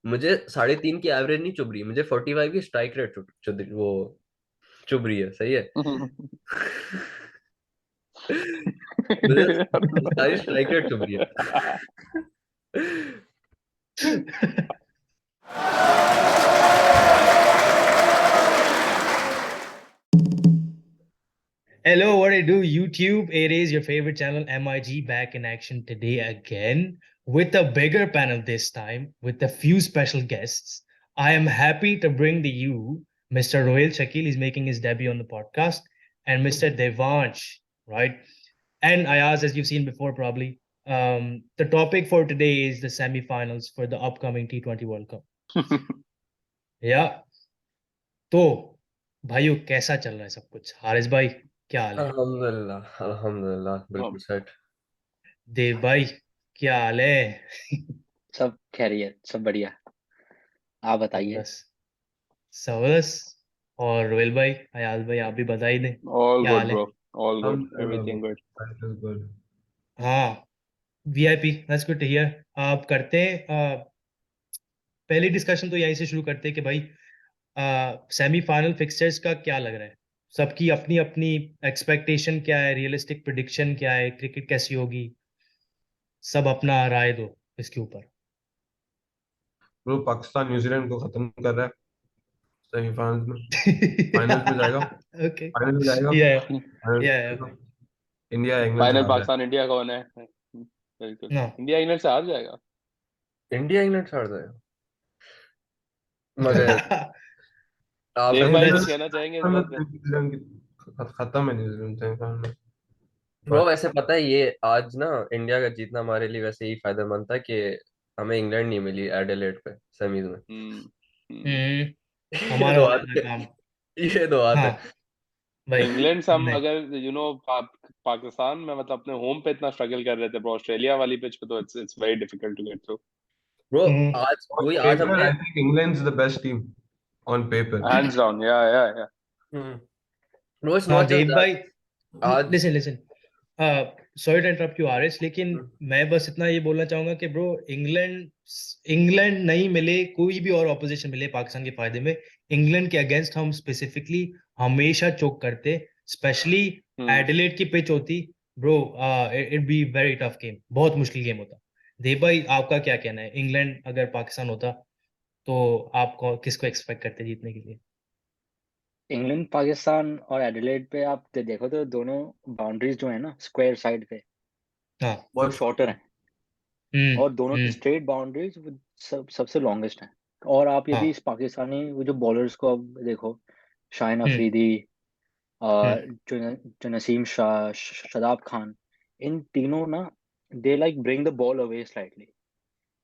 मुझे 3.5 की एवरेज नहीं चुभ रही, मुझे 45 की स्ट्राइक रेट वो चुभ रही है, सही है। मुझे सारी स्ट्राइक रेट चुभ रही है। Hello, what I do, YouTube? It is your favorite channel, MIG, back in action today again with a bigger panel this time, with a few special guests. I am happy to bring to you Mr. Rohil Shakil. He's making his debut on the podcast, and Mr. Devansh, right? And Ayaz, as you've seen before, probably. The topic for today is the semi-finals for the upcoming T20 World Cup. Yeah. तो भाइयों कैसा चल रहा है सब कुछ? हारिस भाई, क्या हाल है? अल्हम्दुलिल्लाह अल्हम्दुलिल्लाह, बिल्कुल सेट। देव भाई, क्या हाल है? सब खैरियत, सब बढ़िया। आप बताइए। बस सबस। और रोहिल भाई, अयाज भाई, आप भी बधाई दें, All क्या good, हाल है? bro. All good. अल्हम्दुलिल्लाह bro, Everything good. life is good। हाँ, VIP, that's good to hear. आप करते हैं पहली डिस्कशन तो यहीं से शुरू करते हैं कि भाई सेमीफाइनल फिक्सचर्स का क्या लग रहा है? सबकी अपनी अपनी एक्सपेक्टेशन क्या है, रियलिस्टिक प्रिडिक्शन क्या है, क्रिकेट कैसी होगी, सब अपना राय दो इसके ऊपर। ब्रो पाकिस्तान न्यूजीलैंड को खत्म कर रहा है सेमीफाइनल्स में, फाइनल्स में जाएगा, ओके, फाइनल में जाएगा, या फाइनल्स में या जाएगा। इंडिया इंग्लैंड से फाइनल हार जाए। पाकिस्तान इंडिया कौन है? बिल्कुल ना इंडिया इंग्लैंड से हार जाएगा। इंडिया इंग्लैंड से हार जाएगा, मगर आप देव भाई कुछ सेमीफाइनल कहना चाहेंगे इस में बात पे? न्यूजीलैंड खत्म है, न्यूजीलैंड सेमीफाइनल में। ब्रो बस वैसे पता है, ये आज ना इंडिया का जीतना हमारे लिए वैसे ही फायदेमंद था कि हमें इंग्लैंड नहीं मिली एडिलेड पे सेमीज में। हम्म हम्म। हम्म, ये हमारा तो हो बात जाता है, काम। ये तो बात हाँ है। भाई, इंग्लैंड से हम हमने अगर पाकिस्तान में मतलब अपने होम पे इतना स्ट्रगल कर रहे थे, ब्रो ऑस्ट्रेलिया वाली पिच पे तो it's very difficult to get through. Bro hmm, आज On वही आज paper, हमने I think England's the best team on paper. Hands down, yeah bro it's हाँ नॉट जस्ट देव दैट। भाई, आज listen listen, sorry to interrupt you आरएस, लेकिन मैं बस इतना ये बोलना चाहूंगा कि ब्रो, इंग्लैंड इंग्लैंड नहीं मिले, कोई भी और ऑपोजिशन मिले पाकिस्तान के फायदे में, इंग्लैंड के अगेंस्ट हम स्पेसिफिकली हमेशा चोक करते, स्पेशली हम्म। एडिलेड की पिच होती। Bro, it be very tough game, बहुत मुश्किल गेम होता। देव भाई, आपका क्या कहना है? इंग्लैंड अगर पाकिस्तान होता तो आप किसको एक्सपेक्ट करते जीतने के लिए? इंग्लैंड पाकिस्तान और एडिलेड पे आप देखो तो दोनों बाउंड्रीज जो है ना स्क्वायर साइड पे, हाँ। वो बहुत शॉर्टर हैं, हम्म। और दोनों की हम्म। स्ट्रेट बाउंड्रीज सबसे लॉन्गेस्ट हैं। और आप यदि हाँ। इस पाकिस्तानी वो जो बॉलर्स को अब देखो, शाहिन हम्म। अफरीदी, हम्म। जो जो नसीम शाह, शदाब खान, इन तीनों ना, they like bring the ball away slightly,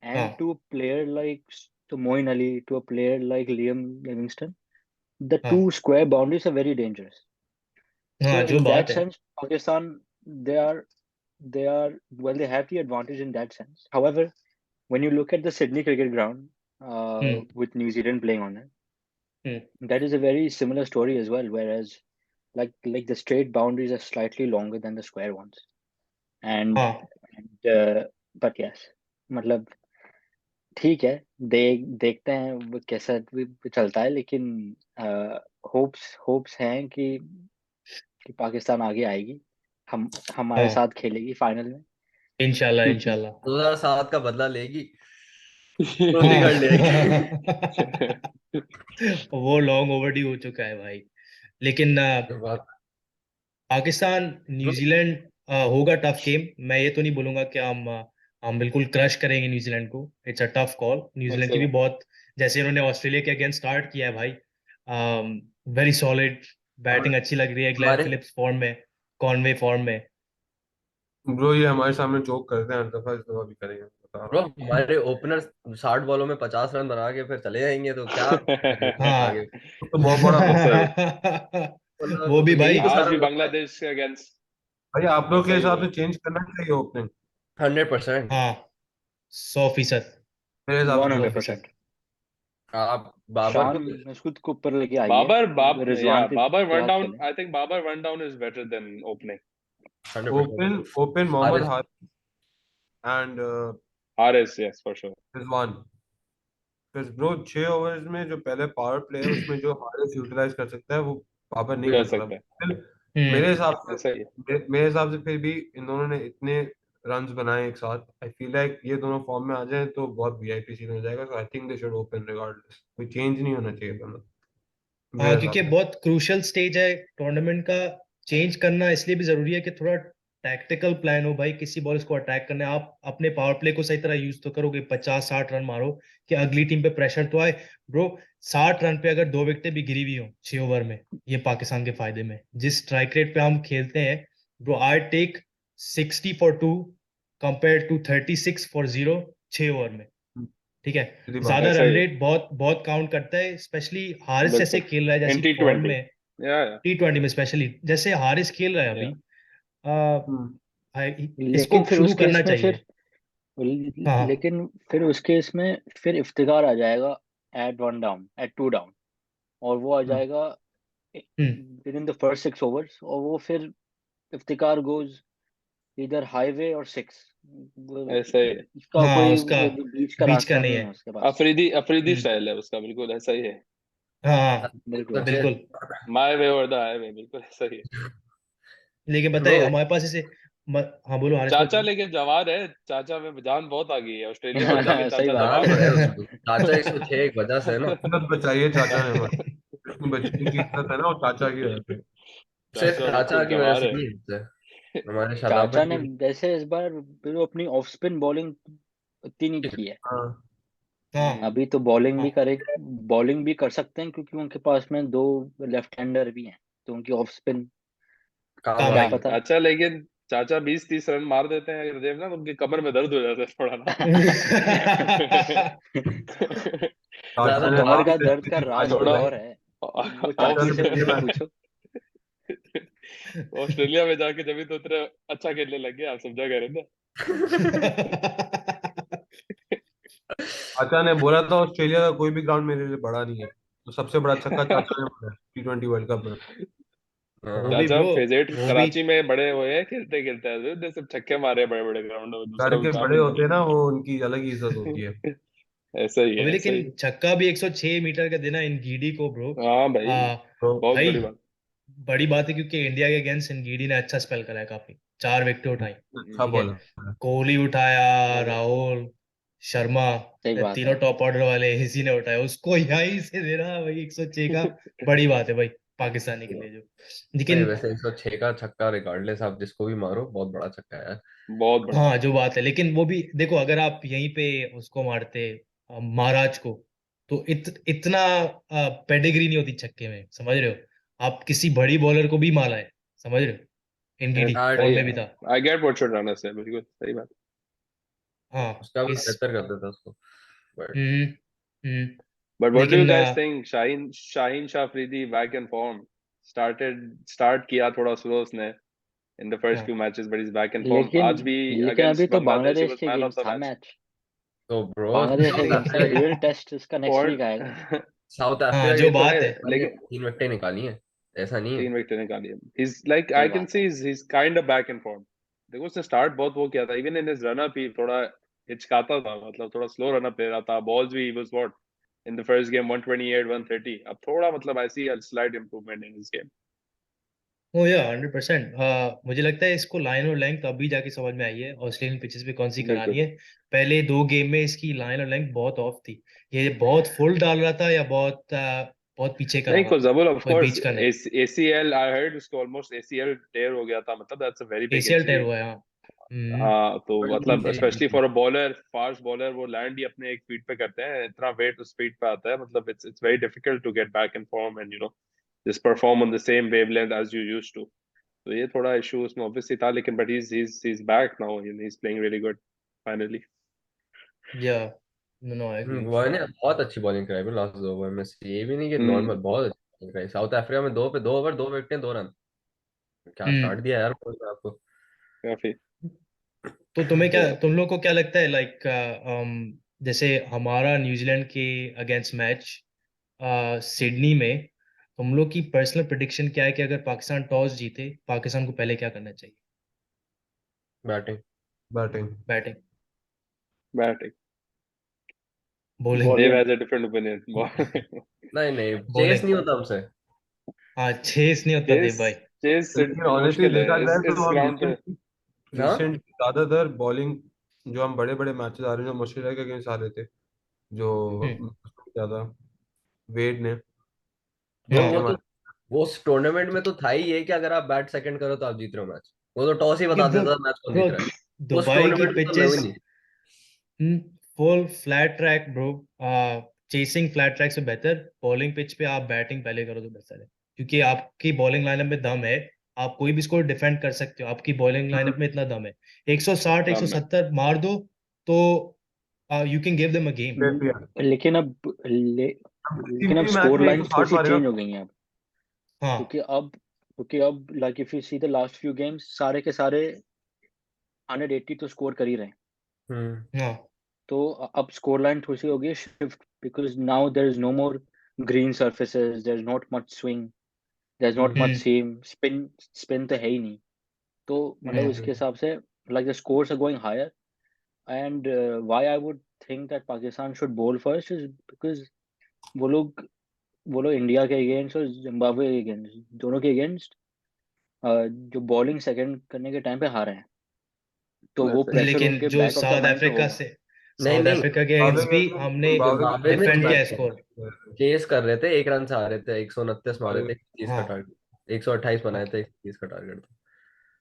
हाँ। and to a player like to Moeen Ali, to a player like Liam Livingston, the हाँ। two square boundaries are very dangerous. So हाँ, जो in बात that है। sense, Pakistan, they are they are well, they have the advantage in that sense. However, when you look at the Sydney cricket ground, hmm. with New Zealand playing on it, hmm. that is a very similar story as well. Whereas like the straight boundaries are slightly longer than the square ones. And हाँ। and but yes, मतलब ठीक है, देखते हैं वो कैसा भी चलता है, लेकिन होप्स हैं कि पाकिस्तान आगे आएगी, हम हमारे हाँ, साथ खेलेगी फाइनल में। इंशाल्लाह इंशाल्लाह। 2007 का बदला लेगी, ट्रॉफी हाँ। कर लेगी। वो लॉन्ग ओवरड्यू हो चुका है भाई। लेकिन जो बात पाकिस्तान ब्रो, न्यूजीलैंड होगा टफ गेम। मैं ये तो नहीं बोलूंगा कि हम बिल्कुल क्रश करेंगे न्यूजीलैंड को। It's a tough call. New Zealand की ऐसे भी बहुत, जैसे इन्होंने ऑस्ट्रेलिया के अगेंस्ट स्टार्ट किया है भाई, वेरी सॉलिड बैटिंग अच्छी लग रही है। ग्लेन हमारे फिलिप्स फॉर्म में, कॉनवे फॉर्म में। ब्रो ये हमारे सामने जोक करते हैं हर दफा, इस दफा भी करेंगे, बता रहा ब्रो हूँ। हमारे ओपनर 60 बॉलों में 50 रन बना के फिर चले जाएंगे, तो क्या करें आगे। हाँ। तो बहुत बड़ा ऐसे वो भी मतलब यही भाई। तो आज सारा भी मसला है। बांग्लादेश के अगेंस्ट। भाई आप लोग के सही हिसाब में से चेंज करना चाहिए ओपनिंग, 100%। हाँ, 100%। मेरे हिसाब से तो। 100%। आप बाबर शान को मसूद को ऊपर लेके आई है, Yeah, रिजवान Babar के one साथ down. खेले। I think Babar one down is better than opening. 100%। Open open Mohammad Haris, Haris and Haris, yes, for sure. Rizwan. Bro 6 overs में जो पहले पावर प्ले है उसमें जो हारेस यूटिलाइज कर सकता है वो बाबर नहीं कर कर सकता। सकता है, मेरे हम्म हिसाब से ऐसा ही है। मेरे हिसाब से फिर भी इन दोनों ने इतने रन्स बनाए एक साथ, आई फील लाइक ये दोनों फॉर्म में आ जाए तो बहुत वीआईपी सीन हो जाएगा। So I think they should open regardless, कोई चेंज नहीं होना चाहिए दोनों मेरे हाँ, हिसाब क्योंकि से। बहुत क्रूशियल स्टेज है टूर्नामेंट का। चेंज करना इसलिए भी जरूरी है कि थोड़ा टैक्टिकल प्लान हो भाई, किसी बॉल्स को अटैक करना है, आप अपने पावर प्ले को सही तरह यूज तो करोगे, 50-60 रन मारो कि अगली टीम पे प्रेशर तो आए। ब्रो 60 रन पे अगर 2 विकेटें भी गिरी हुई हो 6 ओवर में, ये पाकिस्तान के फायदे में। जिस स्ट्राइक रेट पे हम खेलते हैं bro, I take 60 for 2 compare to 36 for 0 6 over में। ठीक है, सीधी बात है। ज्यादा ऐसा रन ही है, रेट बहुत बहुत काउंट करता है, स्पेशली हारिस जैसे बिल्कुल। खेल रहा है जैसी एंटी फॉर्म 20, में। या T20 में स्पेशली जैसे हारिस खेल रहा है या अभी, आ, हम्म, इसको लेकिन फिर शुरू उस करना केस में चाहिए। हाँ। लेकिन फिर उस केस में फिर इफ्तिकार आ जाएगा एट 1 डाउन, एट 2 डाउन, और वो आ हम्म, जाएगा hmm within the first 6 overs, और वो फिर इफ्तिकार गोज इधर हाईवे और 6, ऐसा ही है। इसका हाँ, कोई उसका बीच का बीच का रास्ता नहीं नहीं है। है उसके पास। अफरीदी हम्म स्टाइल है उसका, बिल्कुल ऐसा ही है। हाँ, बिल्कुल। सोचिए बिल्कुल। माय वे और द हाईवे, बिल्कुल ऐसा ही है। लेकिन ब्रो, बताए हमारे पास इसे हाँ बोलो हारिस भाई चाचा बोलो। लेकिन जवान है, चाचा में जान बहुत आ गई है, ऑस्ट्रेलिया में जाके सही चाचा बात दबा जान है। तो गया है है। उसको, चाचा 106 एक वजह से है ना। इज्जत बचाइए चाचा ने हमारी, जितनी जिनकी इज्जत है ना वो चाचा की वजह से। सिर्फ चाचा चाचा बिल्कुल की वजह जवान से है। नहीं होता है, हमारे चाचा शराबत ने की वैसे इस बार फिर वो अपनी ऑफ स्पिन बॉलिंग इतनी नहीं की है। हाँ हाँ अभी तो बॉलिंग भी हाँ करे, बॉलिंग भी कर सकते हैं क्योंकि उनके पास में 2 लेफ्ट हैंडर भी हैं, तो उनकी ऑफ स्पिन काम काम क्या आएगी। आएगी। पता। चाचा लेकिन चाचा 20-30 रन मार देते हैं अगर देव ना, तो उनकी कमर में दर्द हो जाता है थोड़ा ना। चाचा ज्यादा ने कमर दबाव का हाफ में दर्द का सेंचुरी मारी राज है कोई थोड़ा भाई। और है, वो चाचा चाचा ने से पिछले जाके मैच पूछो। ऑस्ट्रेलिया में जाके जब भी तो उतरे अच्छा खेलने लग गया, आप समझा कह रहे थे। चाचा ने बोला था ऑस्ट्रेलिया का कोई भी ग्राउंड मेरे लिए बड़ा नहीं है, तो सबसे बड़ा छक्का चाचा ने मारा T20 वर्ल्ड कप में। वो हाँ, भी चाचा ब्रो, फेजेट वो भी कराची में बड़े हुए हैं, खेलते खेलते हैं सिर्फ छक्के मारे बड़े बड़े ग्राउंड में, दूसरा घर कुछ के काम बड़े नहीं होते हैं ना वो, उनकी अलग ही इज्जत होती है। था। ऐसा ही अभी, है, ऐसा लेकिन ही है। छक्का भी 106 मीटर का देना इन को ब्रो। हाँ भाई, आ, तो बहुत भाई बड़ी बात। बड़ी बात है, क्योंकि इंडिया के अगेंस्ट इनगीडी ने अच्छा स्पेल करा है, काफी 4 विकेट उठाई। अच्छा ठीक है, बॉलर है। कोहली उठाया, और राहुल शर्मा, सही बात तीनों है। टॉप ऑर्डर वाले इसी ने उठाया, उसको यहीं से देना भाई 106 का। बड़ी बात है भाई पाकिस्तानी के लिए जो। नहीं लेकिन वैसे 106 का छक्का रिकॉर्डलेस आप जिसको भी मारो बहुत बड़ा छक्का है यार। बहुत बड़ा। हाँ, जो बात है, लेकिन वो भी देखो, अगर आप यहीं पे उसको मारते महाराज को, तो इतना पेडिग्री नहीं होती छक्के में, समझ रहे हो। आप किसी बड़ी बॉलर को भी मारा है, समझ रहे हो, एनगीडी हार्ड फॉर्म सही में है, भी था। I get what you trying to say, बिल्कुल सही बात। हाँ उसका भी इस 73 कर देता उसको, but hmm hmm but what do you लेकिन guys think, Shaheen Shah Afridi back in form, start किया थोड़ा स्लो उसने इन द फर्स्ट हाँ few matches, but is back in form लेकिन आज भी लेकिन अभी अगेंस्ट तो बांग्लादेश, ही बांग्लादेश वाज के मैन ऑफ अगेंस्ट द था मैच। मैच। तो ब्रो बांग्लादेश के साउथ अगेंस्ट है, अफ्रीका रियल टेस्ट इसका नेक्स्ट वीक आएगा। पॉइंट। साउथ हाँ, अफ्रीका जो के ये तो लिए है, बात है। लेकिन 3 विकेटें निकाली है, ऐसा नहीं है। 3 विकेट निकाली है, he's like I सही can बात see है। he's kind of back in form। देखो उसने स्टार्ट बहुत वो किया था, even in his run up ही थोड़ा हिचकाता था, मतलब थोड़ा स्लो रन अप ले रहा था, बॉल्स भी he was what in the first game 128 130, अब थोड़ा मतलब I see a slight improvement in his game। ओ या 100%। मुझे लगता है इसको लाइन और लेंथ अभी जाके समझ में आई है ऑस्ट्रेलियन पिचेस पे कौन सी करानी बिल्कुल। है। पहले 2 गेम में इसकी लाइन और लेंथ बहुत ऑफ थी, ये बहुत फुल डाल रहा था या बहुत पीछे करा नहीं रहा को था, जबुल ऑफ कोई कोर्स बीच का नहीं। ACL I heard उसको ऑलमोस्ट ACL टेयर हो गया था, मतलब that's a very big ACL tear injury. हुआ है, हाँ। हाँ तो बड़ी बड़ी मतलब इंजरी स्पेशली थी। For a bowler, fast bowler, वो लैंड ही अपने एक फीट पे करते हैं, इतना वेट उस फीट पे आता है, मतलब it's very difficult to get back in form and just perform on the same wavelength as you used to। तो ये थोड़ा इशू उसमें ऑब्वियसली था, लेकिन but he's back now and he's playing really good finally। या no I agree. वो ने बहुत अच्छी बॉलिंग कराई लास्ट 2 ओवर में से, ये भी नहीं कि नॉर्मल, हम्म। बहुत अच्छी बॉलिंग कराई। साउथ अफ्रीका में 2 ओवर 2 विकेटें 2 रन, क्या हम्म स्टार्ट दिया यार आपको। काफी। तो तुम लोग को क्या लगता है, लाइक जैसे हमारा न्यूजीलैंड के अगेंस्ट मैच सिडनी में, तुम लोग की पर्सनल प्रिडिक्शन क्या है कि अगर पाकिस्तान टॉस जीते, पाकिस्तान को पहले क्या करना चाहिए? Batting. Batting. Batting. Batting. Bowling Bowling. Dave has a different opinion. नहीं नहीं, चेस बॉलिंग नहीं होता हमसे। हाँ, चेस नहीं होता देव चेस भाई। चेस लेकिन ऑनेस्टली मुश्किल देखा है जाए इस तो हम ग्राउंड पे। हाँ रिसेंट ज्यादातर बॉलिंग जो हम बड़े बड़े मैचेस आ रहे हैं जो मुश्किल के अगेंस्ट आ रहे थे जो हम्म, ज्यादा वेड ने ब्रो, हाँ, जीते वो तो हमारे। वो उस टूर्नामेंट में तो था ही ये कि अगर आप बैट सेकंड करो तो आप जीत रहे हो मैच। वो तो टॉस ही ये बता ब्रो देता था मैच कौन ब्रो जीत रहा है। उस दुबई की टूर्नामेंट में तो मैं भी पिचेस नहीं। Full flat track bro. Chasing flat track से बेहतर बॉलिंग पिच पे आप बैटिंग पहले करो तो बेहतर है, क्योंकि आपकी बॉलिंग लाइनअप में दम है। आप कोई भी स्कोर डिफेंड कर सकते हो, आपकी बॉलिंग लाइनअप में इतना दम है। 160 दम है। 170 मार दो तो you can give them a game. लेकिन अब किसी लेकिन अब भी मैच स्कोर में लाइन थोड़ी 160 सी मारेगा। चेंज हो गई है अब। हाँ, क्योंकि अब like if you see the last few games सारे के सारे 180 तो स्कोर कर ही रहे हैं। हाँ, तो अब स्कोर लाइन थोड़ी सी हो गई shift, because now there is no more green surfaces, there is not much swing, there is not much hmm, seam, spin तो है ही नहीं। तो मतलब हाँ, इसके हिसाब से like the scores are going higher. And why I would think that Pakistan should bowl first is because वो लोग वो लोग इंडिया के अगेंस्ट और जिम्बाब्वे के अगेंस्ट, दोनों के अगेंस्ट जो बॉलिंग सेकंड करने के टाइम पे हारे हैं, तो वो वैसे प्रेशर लेकिन उनके जो बैक ऑफ द माइंड पे होगा। नहीं साउथ नहीं, अफ्रीका के अगेंस्ट भी हमने जिम्बाब्वे में डिफेंड किया चेस स्कोर। चेस कर रहे थे, 1 रन से आ रहे थे, 129 मारे थे, 30 का हाँ, टारगेट, 128 बनाए थे, 30 का टारगेट था।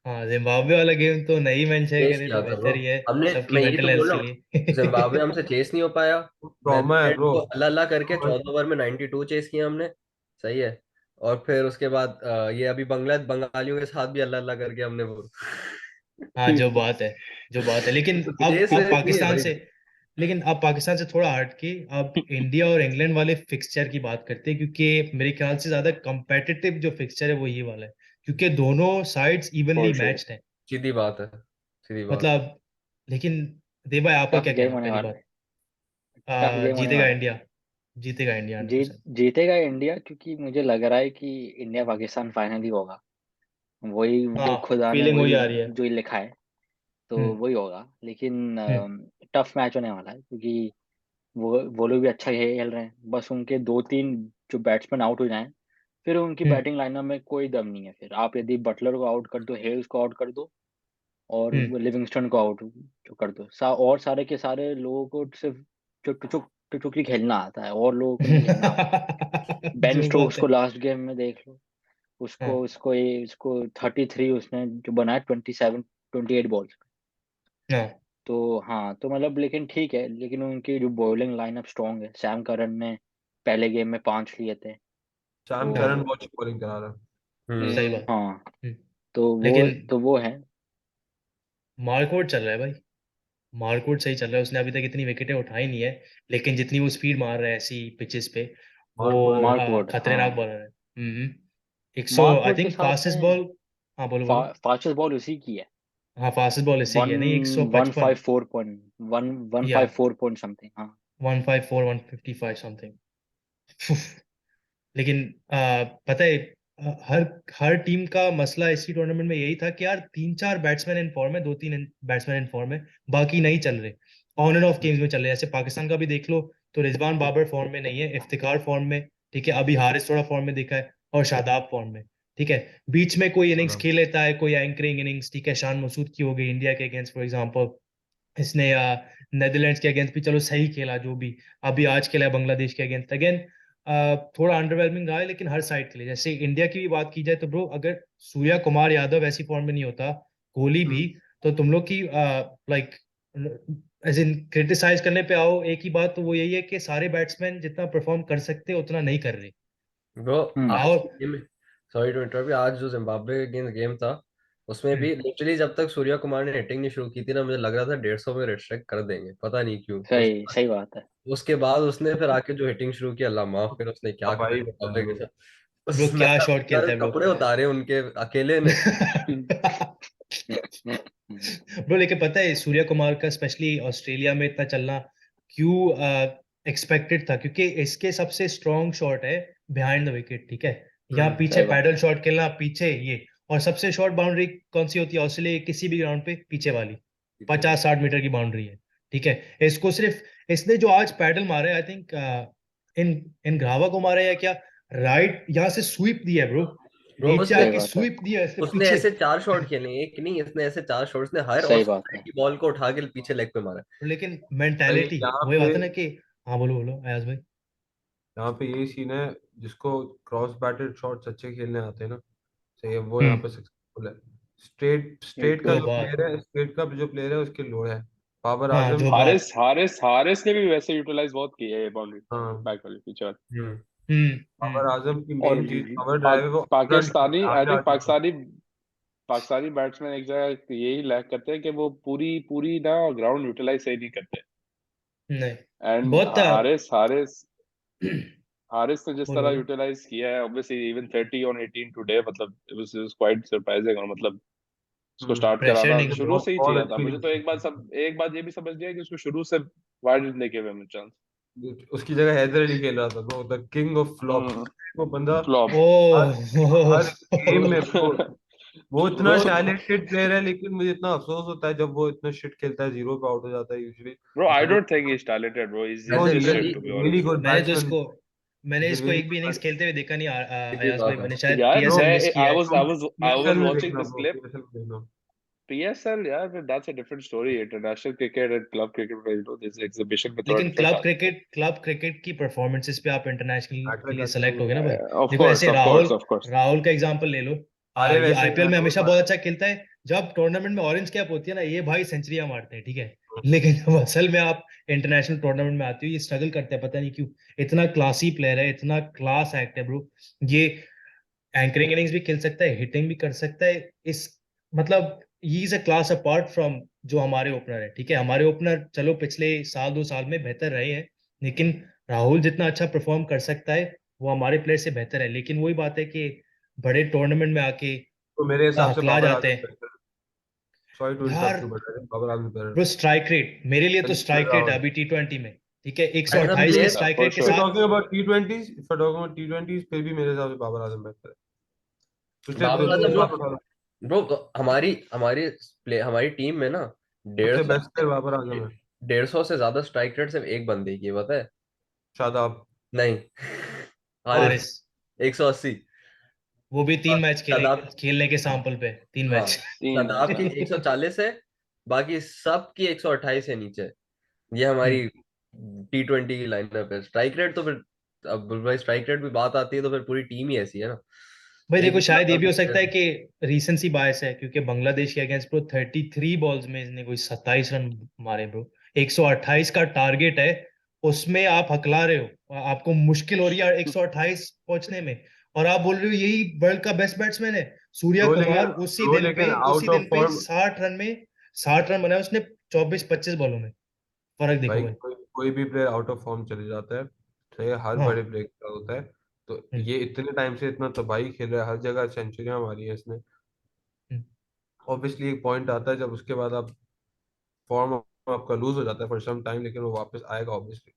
हाँ, जिम्बाब्वे वाला गेम तो नहीं मेंशन चेस करे किया तो था ब्रो बेहतर ही है, हमने। सबकी मैं यही मेंटल तो हेल्थ बोल के रहा हूँ, जिम्बाब्वे लिए। हमसे चेस नहीं हो पाया। ट्रॉमा है नेदरलैंड ब्रो। को अल्लाह अल्लाह करके 14 ओवर में 92 चेस किए हमने। सही है। और फिर उसके बाद ये अभी बंगालियों के साथ भी अल्लाह अल्लाह करके हमने वो हाँ, जो बात है, जो बात है, लेकिन अब चेस अब रेस नहीं है पाकिस्तान भाई। से लेकिन अब पाकिस्तान से थोड़ा हट के अब इंडिया और इंग्लैंड वाले फिक्सचर की बात करते हैं, क्योंकि मेरे ख्याल से ज्यादा कंपेटिटिव जो फिक्सचर है वो ये वाला है, क्योंकि दोनों sides evenly for sure. Matched हैं। सीधी बात है, सीधी बात है। मतलब, लेकिन देव भाई आपका टफ क्या गेम कहना है होने पहली वाला बात? है, टफ गेम होने जीतेगा वाला है। इंडिया, जीतेगा इंडिया जीत 100%। जीतेगा इंडिया, क्योंकि मुझे लग रहा है कि इंडिया पाकिस्तान फाइनली होगा। वही हाँ, जो खुदा ने फीलिंग वही वही आ रही है। जो ही लिखा है, तो हम्म, वही होगा। लेकिन हम्म, टफ मैच होने वाला है, क्योंकि वो लोग भी अच्छा खेल रहे हैं। बस उनके दो तीन जो बैट्समैन आउट हो जाएं, फिर उनकी हम्म, बैटिंग लाइनअप में कोई दम नहीं है। फिर आप यदि बटलर को आउट कर दो, हेल्स को आउट कर दो, और हम्म। लिविंगस्टन को आउट जो कर दो, और सारे के सारे लोगों को सिर्फ टुचुकी खेलना आता है, और लोगों को नहीं खेलना आता। बेन जो स्टोक्स बात को है। लास्ट गेम में देख लो, हाँ, उसको 33 उसने जो बनाया 28 बॉल्स। हाँ, तो हाँ, तो मतलब लेकिन ठीक है, लेकिन उनकी जो बॉलिंग लाइनअप स्ट्रांग है। सैम करन ने पहले गेम में 5 लिए थे। सैम तो करन बहुत अच्छी बॉलिंग करा रहा है। सही बात। हाँ, हम्म, तो लेकिन वो है। मार्कवुड चल रहा है भाई, मार्कवुड सही चल रहा है, उसने अभी तक इतनी विकेटें उठाई नहीं है, लेकिन जितनी वो स्पीड मार रहा है ऐसी पिचेस पे, वो मार्क मार्कवुड, खतरनाक हाँ। बॉलर है। 100 आई मार्कवुड के थिंक साथ फास्टेस्ट में बॉल। हाँ, बोलो बोलो। फास्टेस्ट बॉल उसी की है। हाँ, फास्टेस्ट बॉल इसी की वन है, नहीं, one 155। Five four point one one या फाइव फोर पॉइंट समथिंग, हाँ। 154 155 समथिंग। लेकिन पता है, हर हर टीम का मसला इसी टूर्नामेंट में यही था कि यार 3 4 बैट्समैन इन फॉर्म है, 2 3 बैट्समैन इन फॉर्म है, बाकी नहीं चल रहे। ऑन एंड ऑफ गेम्स में चल रहे हैं। जैसे पाकिस्तान का भी देख लो, तो रिजवान बाबर फॉर्म में नहीं है, इफ्तिकार फॉर्म में, ठीक है, अभी हारिस थोड़ा फॉर्म में दिखा है, और शादाब फॉर्म में, ठीक है। बीच में कोई इनिंग्स खेल लेता है, कोई एंकरिंग इनिंग्स, ठीक है, शान मसूद की हो गई इंडिया के अगेंस्ट फॉर एग्जांपल। इसने नेदरलैंड्स के अगेंस्ट भी चलो सही खेला जो भी, अभी आज खेला है बांग्लादेश के अगेंस्ट अगेन, थोड़ा अंडरवेलमिंग रहा है, लेकिन हर साइड के लिए। जैसे इंडिया की भी बात की जाए तो ब्रो, अगर सूर्या कुमार यादव ऐसी फॉर्म में नहीं होता, कोहली भी, तो तुम लोग की लाइक एज इन क्रिटिसाइज करने पे आओ, एक ही बात तो वो यही है कि सारे बैट्समैन जितना परफॉर्म कर सकते उतना नहीं कर रहे। ब्रो हम्म आज और की गेम, सॉरी टू इंटरप्ट, आज जो जिम्बाब्वे अगेंस्ट गेम था उसमें भी लिटरली जब तक सूर्या कुमार ने हिटिंग नहीं शुरू की थी ना, मुझे लग रहा था 150 में रिस्ट्रिक्ट कर देंगे, पता नहीं क्यों। सही सही बात है। उसके बाद उसने फिर आके जो हिटिंग शुरू की, अल्लाह माफ करे उसने क्या करा भाई जिम्बाब्वे के साथ। ब्रो उस क्या मैच शॉट सारे खेलता है ब्रो। कपड़े उतारे उनके अकेले ने। ब्रो, लेकिन पता है सूर्य कुमार का स्पेशली ऑस्ट्रेलिया में इतना चलना क्यों एक्सपेक्टेड था, क्योंकि इसके सबसे स्ट्रॉन्ग शॉट है बिहाइंड द विकेट, ठीक है, यहाँ पीछे सही बात पैडल है। शॉट खेलना पीछे ये, और सबसे शॉर्ट बाउंड्री कौन सी होती है ऑस्ट्रेलिया की किसी भी ग्राउंड पे? पीछे वाली, पीछे वाले। 50 60 मीटर की बाउंड्री है, ठीक है, इसको सिर्फ इसने जो आज पैडल मारा है, आई थिंक इन इन घावा को मारा है या क्या, राइट यहाँ से स्वीप दिया ब्रो, ब्रो नीचे उसने सही आके बात है, स्वीप दिया इससे उसने पीछे। ऐसे 4 शॉट खेले, एक नहीं, इसने ऐसे 4 शॉट, उसने हर सही बात ऑस्ट्रेलिया है। की बॉल को उठा के पीछे लेग पे मारा। लेकिन भाई मेंटालिटी यहाँ वही पे बात है ना कि, हाँ बोलो बोलो अयाज भाई। यहाँ पे यही सीन है, जिसको क्रॉस बैटेड शॉट्स अच्छे खेलने आते हैं ना, सही है, वो यहाँ हम्म, पे सक्सेसफुल है। स्ट्रेट का वो बिल्कुल। जो बात, प्लेयर है, स्ट्रेट का जो प्लेयर है उसके लोड है। बाबर हाँ आजम, जो बात, हारिस ने भी वैसे यूटिलाइज बहुत की है ये बाउंड्री, हाँ, बैक वाली पीछे वाली। हम्म। बाबर आजम की और मेन चीज कवर ड्राइव है, वो फ्रंट पाकिस्तानी, आई आगे थिंक आके पाकिस्तानी बैट्समैन एक जगह यही लैक करते हैं कि वो पूरी पूरी ना ग्राउंड यूटिलाइज सही नहीं करते। नहीं एंड बहुत हारिस ने जिस बोलो तरह बोलो। यूटिलाइज किया है, ऑब्वियसली इवन 30 ऑन 18 टुडे, मतलब इट वाज क्वाइट सरप्राइजिंग। और मतलब उसको स्टार्ट करा प्रेशर था, नहीं, शुरू बहुत से ही बहुत चाहिए था। अच्छी मुझे तो एक बात ये भी समझ नहीं आई कि उसको शुरू से Y didn't they give him chance. उसकी जगह हैदर अली खेल रहा था bro, the king of flops. वो बंदा फ्लॉप। हर ओ हर गेम में ब्रो, वो इतना ब्रो टैलेंटेड प्लेयर है, लेकिन मुझे इतना अफसोस होता है जब वो इतना शिट खेलता है, जीरो पे आउट हो जाता है usually. Bro I don't think he is talented bro, no, he's Haider just he's shit Ali to be a really honest। good मैंने तो batsman. इसको मैंने He's a इसको really एक भी good इनिंग्स batsman. खेलते हुए देखा नहीं, सीधी अयाज भाई, बात है। मैंने शायद यार Bro, पीएसएल मैं मिस किया है। I was PSL में watching देखना this ब्रो, clip। PSL में देखना। PSL यार, but that's a different story। International cricket and club cricket में, you know, this exhibition में थोड़ा लेकिन different आता क्लब क्रिकेट की परफॉर्मेंसेस पे आप इंटरनेशनल मैटर के लिए करता है सेलेक्ट हो गए ना भाई। है। ऑफ देखो कोर्स ऐसे of Rahul, course of course. Rahul का एग्जांपल ले लो, अरे ये वैसे आईपीएल मैं में तो हमेशा बहुत अच्छा खेलता है, जब टूर्नामेंट में ऑरेंज कैप होती है ना, ये भाई सेंचुरियां मारते हैं, ठीक है, लेकिन जब असल में आप इंटरनेशनल टूर्नामेंट में आते हो, ये स्ट्रगल करते हैं, पता नहीं क्यों। इतना क्लासी प्लेयर है, इतना क्लास एक्ट है ब्रो, ये एंकरिंग इनिंग्स भी खेल सकता है, हिटिंग भी कर सकता है, इस मतलब he is a class apart from जो हमारे ओपनर है, ठीक है। हमारे ओपनर चलो पिछले साल 2 साल में बेहतर रहे हैं, लेकिन राहुल जितना अच्छा परफॉर्म कर सकता है वो हमारे प्लेयर से बेहतर है, लेकिन वही बात है कि बड़े टूर्नामेंट में आके तो मेरे हिसाब से हकला बाबर जाते आजम हैं बेहतर है। सॉरी टू यार। Interrupt you, but Babar Azam बेहतर ब्रो स्ट्राइक रेट मेरे लिए तो है। स्ट्राइक रेट है अभी T20 में, ठीक है, एज अ 128 के प्लेयर, स्ट्राइक फॉर रेट के If we're श्योर। साथ। talking about T20s, if we're talking about T20s, फिर भी मेरे हिसाब से बाबर आजम बेहतर है। पिछले बाबर दो आजम, तो साल उठा लो, ब्रो हमारी हमारी हमारी टीम में ना डेढ़ सबसे सौ बेस्ट प्लेयर बाबर आजम है। 150 से ज्यादा स्ट्राइक रेट सिर्फ एक बंदे की है, पता है? शादाब। नहीं, हारिस। हारिस, 180। वो भी 3 मैच खेले, शादाब, खेलने के सैंपल पे 3 मैच। हाँ, तीन मैच शादाब की 140 है, बाकी सब की 128 है नीचे। ये हमारी T20 की लाइनअप है। स्ट्राइक रेट तो फिर, अब भाई स्ट्राइक रेट भी बात आती है तो फिर पूरी टीम ही ऐसी है ना। भाई एक देखो शायद ये भी हो सकता है बंदा, कि रीसेंसी बायस है, क्योंकि बांग्लादेश के अगेंस्ट ब्रो 33 बॉल्स में इसने कोई 27 रन मारे ब्रो, 128 का टारगेट है, उसमें आप हकला रहे हो, आपको मुश्किल हो रही है 128 पहुंचने में, और आप बोल रहे हो यही वर्ल्ड का बेस्ट बैट्समैन है। सूर्या कुमार लेकिन आउट उसी ऑफ दिन पे फॉर्म। 60 रन बनाए उसने 24-25 बॉलों में, फर्क देखो भाई भाई। कोई भी प्लेयर आउट ऑफ फॉर्म चले जाता है, तो ये हर हाँ। बड़े प्लेयर का होता है। तो हम्म, ये इतने टाइम से इतना तबाही खेल रहा है, हर जगह सेंचुरियां मारी है इसने। हम्म। ऑब्वियसली एक पॉइंट आता है जब उसके बाद आप फॉर्म आपका लूज हो जाता है फॉर सम टाइम, लेकिन वो वापस आएगा ऑब्वियसली।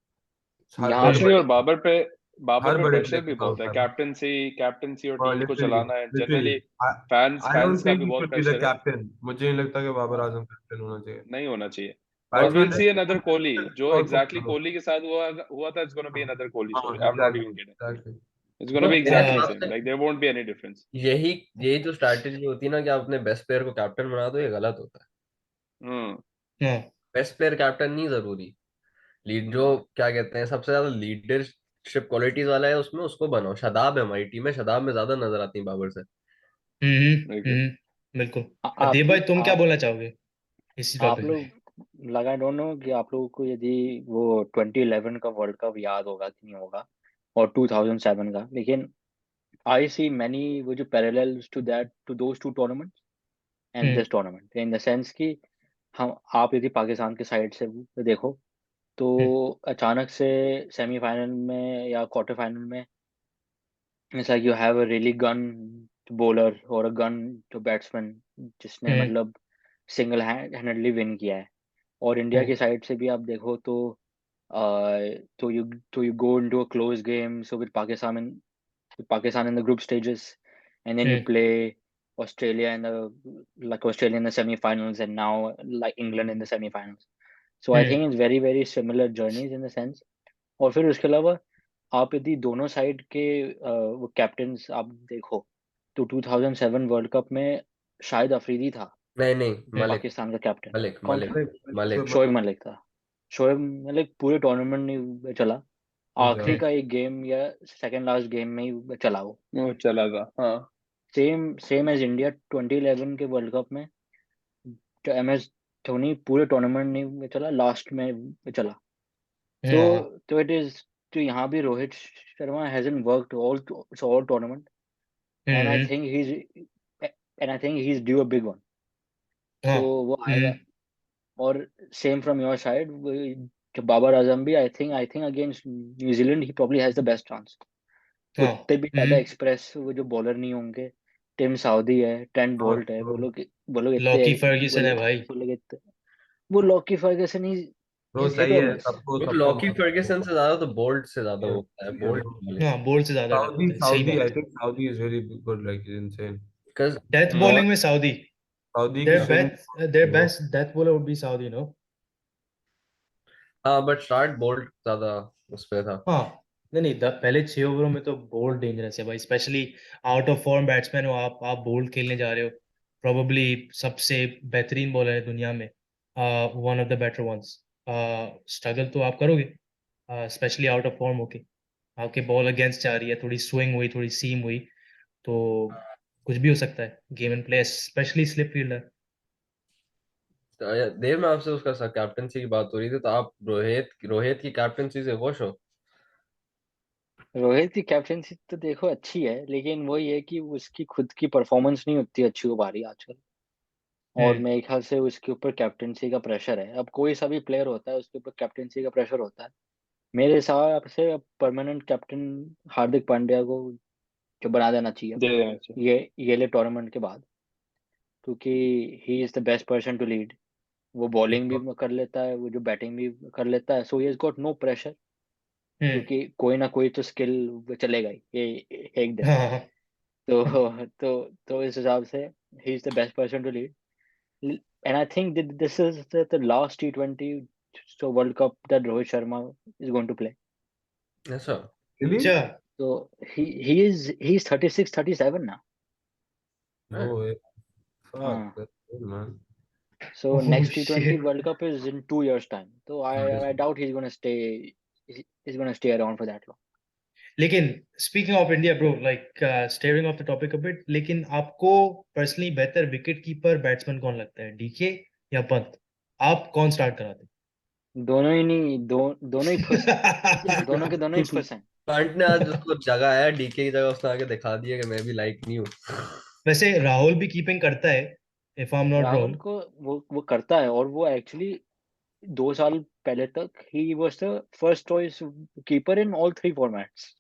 हर यहाँ हर पे एक्चुअली। बड़े और बाबर हर पे बड़े प्रेशर प्लेयर के भी साथ बहुत है, होता है भाई। कैप्टनसी और हाँ, टीम को लिटरली, चलाना है literally. Generally. I I don't fans का थिंक भी ही बहुत शुड बी द प्रेशर है। कैप्टन। मुझे नहीं लगता कि बाबर आजम कैप्टन होना चाहिए। नहीं होना चाहिए। और will batsman see another Kohli, जो और को एग्जैक्टली कोहली के साथ हुआ था, it's gonna be another Kohli हाँ, story. I am not even kidding. Exactly. It's gonna bro be मेरे एग्जैक्टली हिसाब सेम, से like there won't be any difference. यही यही जो स्ट्रैटेजी होती है ना कि आप अपने बेस्ट प्लेयर को कैप्टन बना दो, ये गलत होता है। हम्म। हाँ। बेस्ट प्लेयर कैप्टन नहीं जरूरी, लीड जो क्या कहते हैं सबसे ज्यादा लीडरशिप क्वालिटीज वाला है उसमें उसको बनाओ। शादाब है हमारी टीम में, शादाब में ज्यादा नजर आती है बाबर से। हम्म, एग्री। बिल्कुल। देव आप भाई तुम क्या आप बोलना चाहोगे इसी आप टॉपिक पे? लोग लगा, आई डोंट नो कि आप लोगों को यदि वो 2011 का वर्ल्ड कप याद होगा कि नहीं होगा, और 2007 का, लेकिन आई सी मैनी वो जो parallels to that, to those two tournaments and hmm, this tournament, in the sense कि हम आप यदि पाकिस्तान के साइड से देखो, तो हम्म, अचानक से सेमीफाइनल में या क्वार्टर फाइनल में, it's like you have a really gun bowler और अ गन टू बैट्समैन, जिसने हम्म, मतलब सिंगल हैंडेडली विन किया है। और इंडिया हम्म, की साइड से भी आप देखो तो तो you go into a close game so with Pakistan in the group stages, and then you hmm, play Australia in the semi-finals, and now like England in the semi-finals. So I think it's very very similar journeys in the sense. और फिर उसके अलावा आप यदि दोनों side के वो captains आप देखो तो 2007 वर्ल्ड कप में शायद अफरीदी था नहीं नहीं, मलिक पाकिस्तान का कैप्टन। मलिक कौन मलिक था? मलिक शोएब मलिक था। शोएब मलिक पूरे टूर्नामेंट नहीं चला, आखिरी का एक गेम या सेकंड लास्ट गेम में ही चला वो। चला था, हाँ। सेम सेम एज इंडिया 2011 के वर्ल्ड कप में जो MS धोनी पूरे टूर्नामेंट नहीं चला, लास्ट में चला। तो इट इज, तो यहाँ भी Rohit Sharma hasn't worked all tournament and I think he's due a big one। तो वो आएगा। और same from your side, Babar Azam भी I think against New Zealand he probably has the best chance। उतने भी ज्यादा एक्सप्रेस वो जो बॉलर नहीं होंगे, टिम साउदी है, ट्रेंट बोल्ट है, वो लोग लॉकी इतने फर्ग्यूसन है भाई। वो लॉकी फर्गसन ही ब्रो इज हिट सही और है, मिस। सबको वो सबको लॉकी फर्ग्यूसन से ज्यादा तो बोल्ट से ज्यादा वो होता है, बोल्ट बॉल से ज्यादा Saudi, लगता है, सही Saudi, I बात। think Saudi is very good, like he's insane. Because death bowling में सऊदी, Saudi की swing their best death bowler would be Saudi, no? हाँ, बट स्टार्ट बोल्ट ज्यादा उस पे था। हाँ, नहीं पहले 6 ओवरों में तो बोल्ड डेंजरस है भाई, specially out of form batsman हो आप बोल्ड खेलने जा रहे हो, प्रोबेबली सबसे बेहतरीन बॉलर है दुनिया में, one of the better ones. Struggle तो आप करोगे, स्पेशली आउट ऑफ फॉर्म होके, आपके बॉल अगेंस्ट जा रही है, थोड़ी स्विंग हुई, थोड़ी सीम हुई, तो कुछ भी हो सकता है game and play, specially slip fielder. देर में आपसे उसका कैप्टनसी की बात हो रही थी, तो आप रोहित की कैप्टनसी से खुश हो? रोहित की कैप्टनसी तो देखो अच्छी है, लेकिन वही है कि उसकी खुद की परफॉर्मेंस नहीं उतनी अच्छी हो पा रही आजकल। और मेरे ख्याल से उसके ऊपर कैप्टनसी का प्रेशर है। अब कोई सा भी प्लेयर होता है उसके ऊपर कैप्टनसी का प्रेशर होता है। मेरे हिसाब से अब परमानेंट कैप्टन हार्दिक पांड्या को जो बना देना चाहिए दे देना चाहिए। ये ले टूर्नामेंट के बाद, क्योंकि he is the best person to lead. वो बॉलिंग भी कर लेता है, वो जो बैटिंग भी कर लेता है, so he has got no pressure, क्योंकि कोई ना कोई तो स्किल चलेगा ही ये एक दिन। हाँ, तो इस हिसाब से he is the best person to lead. And I think this is the last T20 so World Cup that Rohit Sharma is going to play। ऐसा? really? अच्छा, So he's 36 37 now। No way. Fuck, हाँ, that's good, man. so oh next T20 shit। World Cup is in 2 years time, so I doubt he's gonna stay around for that long। लेकिन speaking of India bro, like staring of the topic a bit, लेकिन आपको personally बेहतर wicket keeper batsman कौन लगता है, DK या पंत? आप कौन स्टार्ट कराते? दोनों ही नहीं, दोनों ही फुस हैं। दोनों के दोनों ही फुस हैं। पंट ने आज उसको जगह है, डीके की जगह उसने आके दिखा दिया कि मैं भी लाइक नहीं हूँ। वैसे राहुल भी कीपिंग करता है, if I am not Rahul wrong. को वो करता है, और वो एक्चुअली 2 साल पहले तक he was the first choice keeper in all 3 formats,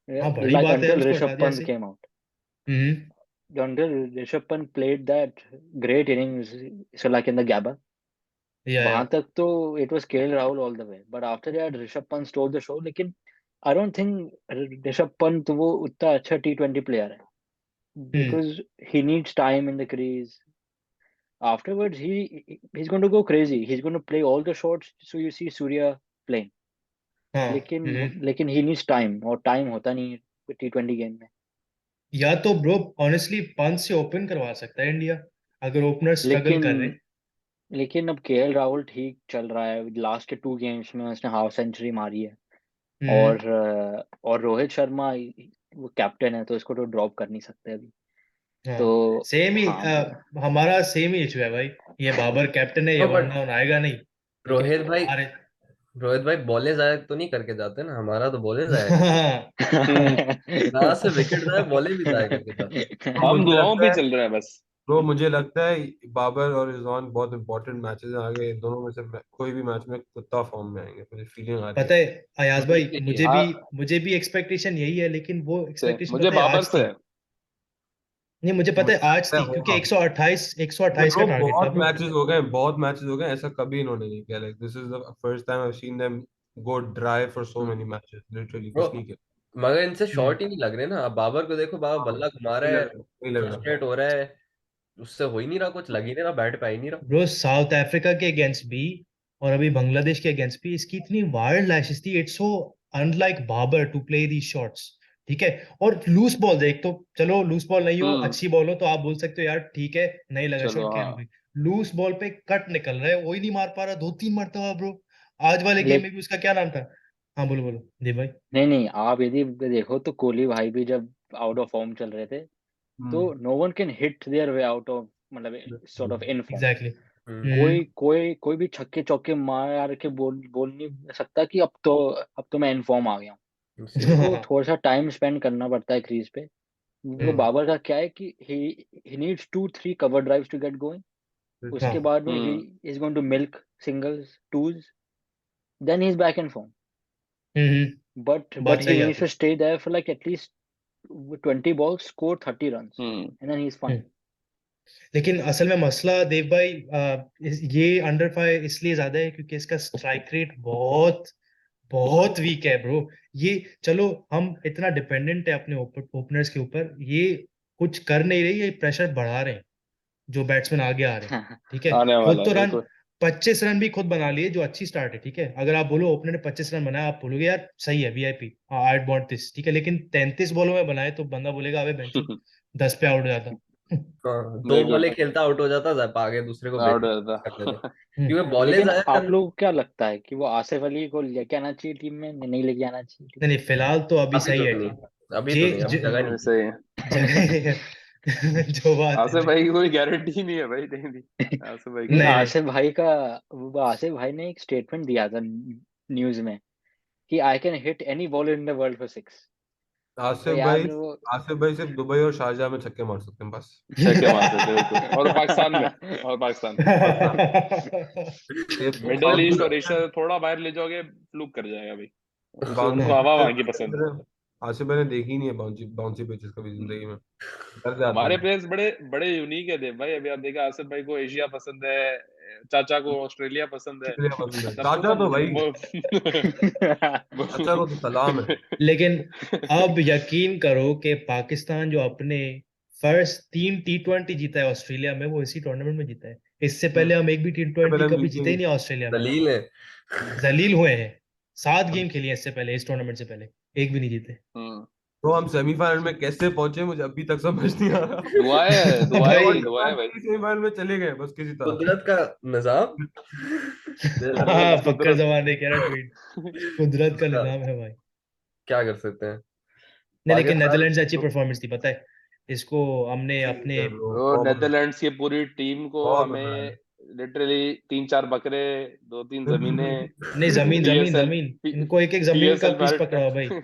हाँ, बड़ी like बात है, until उसको हटा Rishabh दिया Pant ऐसे। came out। Hmm. Until Rishabh Pant played that great innings, so like in the Gabba, या वहां तक तो it was KL Rahul all the way, but after that Rishabh Pant stole the show। लेकिन I don't think Rishabh Pant वो उतना अच्छा T20 player है, because he needs time in the crease। Afterwards he's going to go crazy, he's going to play all the shots, so you see Surya playing। हाँ। लेकिन he needs time, और time होता नहीं है T20 game में। या तो bro honestly Pant से ओपन करवा सकता है इंडिया, अगर ओपनर स्ट्रगल लेकिन कर रहे। लेकिन अब KL राहुल ठीक चल रहा है, लास्ट के 2 गेम्स में उसने हाफ सेंचुरी मारी है। और रोहित शर्मा वो कैप्टन है, तो इसको तो ड्रॉप कर नहीं सकते अभी। हाँ, तो सेम ही हाँ, हमारा सेम ही इशू है भाई, ये बाबर कैप्टन है, ये वन बट डाउन आएगा नहीं। रोहित भाई अरे रोहित भाई बॉले जाया तो नहीं करके जाते ना, हमारा तो बॉले जाया करते। हाँ। कहाँ से विकेट जाए, बॉले भी जाया करके जाते। तो हम मुझे दुआओं लगता पे है, चल रहे हैं बस। ब्रो मुझे लगता है बाबर और रिजवान बहुत इंपॉर्टेंट मैचेस हैं आगे, इन दोनों में से कोई भी मैच में कुत्ता फॉर्म में आएंगे, मुझे फीलिंग आ रही पता है। है अयाज भाई, यही है। मुझे भी एक्सपेक्टेशन यही है, लेकिन वो एक्सपेक्टेशन मुझे पता है बाबर आज से थी। है। नहीं, मुझे पता है मुझे आज लगता है थी, क्योंकि होगा। 128 का ब्रो टारगेट था बहुत ब्रो। मैचेस हो गए, बहुत मैचेस हो गए, ऐसा कभी इन्होंने नहीं किया। Like this is the first time I have seen them go dry for so many matches, literally bro कुछ नहीं किया। मगर इनसे हम्म। शॉट ही नहीं लग रहे ना। अब बाबर को देखो, बाबर हाँ, बल्ला घुमा नहीं रहा लग है, रहा, नहीं लग रहा। फ्रस्ट्रेट हो रहा है, उससे हो ही नहीं रहा, कुछ लग ही नहीं रहा, बैट पे आ ही नहीं रहा। ब्रो साउथ अफ्रीका के अगेंस्ट भी और अभी बांग्लादेश के अगेंस्ट भी इसकी इतनी वाइल्ड लैशेस थी, it's so unlike Babar to play the shots, ठीक है। और लूज बॉल देख, तो चलो लूज बॉल नहीं हो, अच्छी बॉल हो तो आप बोल सकते हो यार ठीक है नहीं लगा चलो शॉट, खेल हाँ भाई। लूज बॉल पे कट निकल रहा है, वही नहीं मार पा रहा, 2-3 मरतबा ब्रो। आज वाले गेम में लेक भी उसका क्या नाम था? हाँ बोलो बोलो जी भाई। नहीं नहीं, आप यदि देखो तो कोहली भाई भी जब आउट ऑफ फॉर्म चल रहे थे, तो no one can hit their way out of, मतलब sort of in form. Exactly. कोई भी छक्के चौके मार के बोल नहीं सकता कि अब तो मैं इन फॉर्म आ गया हूँ। उसको थोड़ा सा टाइम स्पेंड करना पड़ता है क्रीज पे। वो बाबर का क्या है कि he needs 2-3 cover drives to get going. उसके बाद में he is going to milk singles twos, then he is back in form. But बात he सही है needs आपकी। to stay there for like at least 20 balls, score 30 runs, and then he's fine. लेकिन असल में मसला देव भाई ये अंडर फाइव इसलिए ज्यादा है क्योंकि इसका स्ट्राइक रेट बहुत बहुत वीक है ब्रो। ये चलो हम इतना डिपेंडेंट है अपने ओपनर्स के ऊपर, ये कुछ कर नहीं रही, ये प्रेशर बढ़ा रहे हैं जो बैट्समैन आगे आ रहे हैं, ठीक है। आने खुद वाला तो है रन बिल्कुल। 25 रन भी खुद बना लिए, जो अच्छी स्टार्ट है, ठीक है। अगर आप बोलो ओपनर ने 25 रन बनाया, आप बोलोगे यार सही है वीआईपी, आई वांट दिस, ठीक है। लेकिन 33 बॉलों में बनाए तो बंदा बोलेगा अबे बेंचो 10 पे आउट हो जाता। दो बिल्कुल बॉले खेलता आउट हो जाता, जब आगे दूसरे को आउट ब्रेक हो करते थे, जाता। क्योंकि बॉले लेकिन ज्यादा आप लोगों को क्या लगता है कि वो आसिफ अली को लेके आना चाहिए टीम में, नहीं लेके आना चाहिए टीम नहीं नहीं, फिलहाल तो अभी अभी सही तो है। नहीं, अभी जे, तो नहीं, अभी जगह नहीं। सही है। जगह जो बात आसिफ है। भाई की कोई गारंटी नहीं है भाई, नहीं दी आसिफ भाई नहीं, की। नहीं नहीं, आसिफ भाई का, वो आसिफ भाई ने एक स्टेटमेंट दिया था न्यूज में कि I can hit any ball in the world for 6। तो आसिफ भाई, यार वो आसिफ भाई सिर्फ दुबई और शारजाह में छक्के मार सकते हैं बस। छक्के मार सकते हैं, बिल्कुल। और पाकिस्तान में, और पाकिस्तान में पाकिस्तान मिडल ईस्ट और सिर्फ एशिया से थोड़ा बाहर ले जाओगे फ्लूक कर जाएगा भाई। बाउंसी उनको हवा वहां की पसंद है। आसिफ भाई ने देखी ही नहीं है बाउंसी बाउंसी पिचेस कभी जिंदगी में, डर जाते हमारे हैं। प्लेयर्स बड़े बड़े यूनिक है देव भाई। अभी आप देखा, आसिफ भाई को एशिया पसंद है, चाचा को ऑस्ट्रेलिया पसंद है, ऑस्ट्रेलिया पसंद है, सबको चाचा सब तो भाई, वो चाचा को तो सलाम है। लेकिन अब यकीन करो कि पाकिस्तान जो अपने फर्स्ट 3 T20 जीता है ऑस्ट्रेलिया में, वो इसी टूर्नामेंट में जीता है। इससे पहले हम एक भी पहले T20 हम कभी जीते जीते ही नहीं। नहीं ऑस्ट्रेलिया में। दलील है। जलील हुए हैं, 7 गेम खेली है इससे पहले, इस टूर्नामेंट से पहले एक भी नहीं जीते। तो हम सेमीफाइनल में कैसे पहुंचे मुझे अभी तक समझ नहीं आ रहा। दुआएं भाई दुआएं भाई। सेमीफाइनल में चले गए बस किसी तरह। कुदरत का निजाम। हाँ कुदरत फक्कर कुदरत जमान ने कह रहा ट्वीट, कुदरत का उसका निजाम है भाई। क्या कर सकते हैं। नहीं लेकिन पाकिस्तान नेदरलैंड से अच्छी परफॉर्मेंस थी पता है, इसको हमने ठीक अपने है ब्रो, वो बहुत मजा नेदरलैंड्स की पूरी टीम को बहुत मजा हमें आया। लिटरली 3-4 बकरे, 2-3 जमीनें, नहीं जमीन जमीन पीएसएल जमीन, इनको एक एक जमीन का पीएसएल पीस मैरिट, पकड़ा हो भाई। हाँ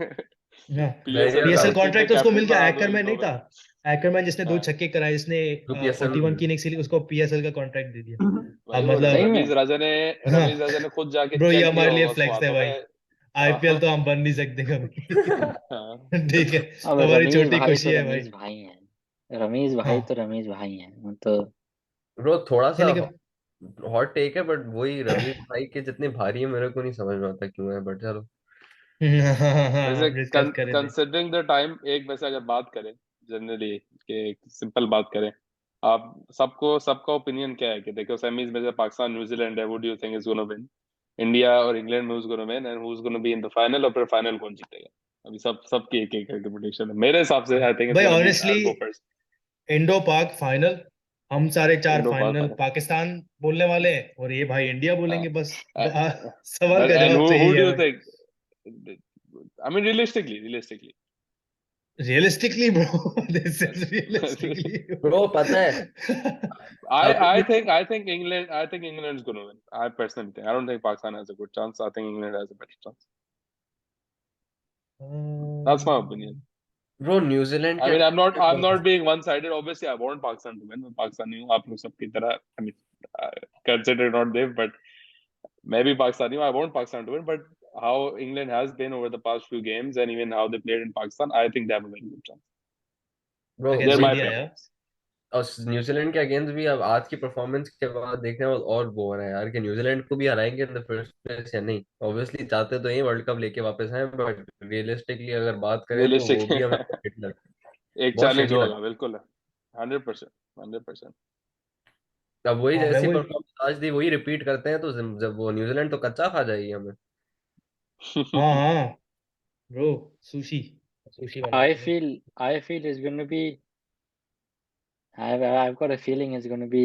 नहीं पीएसएल पीएसएल यार, मैरिट टीम के कॉन्ट्रैक्ट तो उसको मिल कैप्टन गया, बना दो इन एकरमैन नहीं दोनों था। को। एकरमैन जिसने 2 हाँ, छक्के कराए, जिसने यूपीएसएल 41 की इनिंग्स खेली, उसको पीएसएल का कॉन्ट्रैक्ट दे दिया। भाई अब वो मतलब सही रमीज में। राजा ने, हाँ रमीज राजा ने खुद जाके ब्रो, ये चेक किया हमारे लिए होगा उसको फ्लेक्स है हाथों भाई, में। आईपीएल हाँ, तो हम बन नहीं सकते कभी। हाँ। ठीक है, अब हमारी रमीज छोटी भाई खुशी तो है भाई। रमीज भाई हैं, रमीज भाई हाँ तो रमीज भाई हैं, वो तो। ब्रो थोड़ा नहीं सा लेकिन हॉट टेक है, बट वही रमीज भाई के जितने भारी है मेरे को नहीं समझ में आता क्यों है, बट चलो। हाँ हाँ हाँ, वैसे हम डिस्कस करे थे। कंसिडरिंग द टाइम, एक वैसे अगर बात करें जनरली, कि सिंपल बात करें, आप सबको, सबका ओपिनियन क्या है कि देखो सेमीज में से पाकिस्तान न्यूजीलैंड है, what do you think is gonna win? India और इंग्लैंड में, who's gonna win and who's gonna be in the final, और फिर फाइनल कौन जीतेगा? अभी सबकी एक एक करके प्रेडिक्शन है मेरे हिसाब से। आई थिंक इट्स भाई gonna be, honestly I go first. Indo पाक फाइनल, हम सारे चार इंडो फाइनल पाक पाकिस्तान बोलने वाले हैं और ये भाई इंडिया बोलेंगे बस। सवाल का and जवाब तो who यही do है you भाई। think? I mean realistically realistically bro, this is realistically. Bro पता है I अभी think England's going to win. I personally think. I don't think Pakistan has a good chance. I think England has a better chance. That's my opinion. Bro New Zealand I के mean, I'm against not being one-sided. Obviously, I want Pakistan to win. मैं पाकिस्तानी हूँ, आप लोग सबकी तरह. I mean, consider not Dev, but maybe Pakistani हूँ. I want Pakistan to win, but how England has been over the past few games and even how they played in Pakistan, I think they have a very good chance. Bro against They're वही, my India यार। favorites. और New Zealand के against भी अब आज की performance के बाद देखने में और वो हो रहा है यार कि न्यूजीलैंड को भी हराएंगे इन द फर्स्ट प्लेस या नहीं। ऑब्वियसली चाहते तो ये वर्ल्ड कप लेके वापस आए, बट रियलिस्टिकली अगर बात करें तो Realistic. वो भी हमें एक बहुत चैलेंज शेडी होगा लगता बिल्कुल, 100%. अब वही हाँ मैं जैसी वही परफॉर्मेंस आज दी वही रिपीट करते हैं तो जब वो न्यूजीलैंड तो कच्चा खा जाएगी हमें। हाँ हाँ ब्रो, सुशी सुशी बना I देंगे। feel I feel it's gonna be. I've got a feeling it's gonna be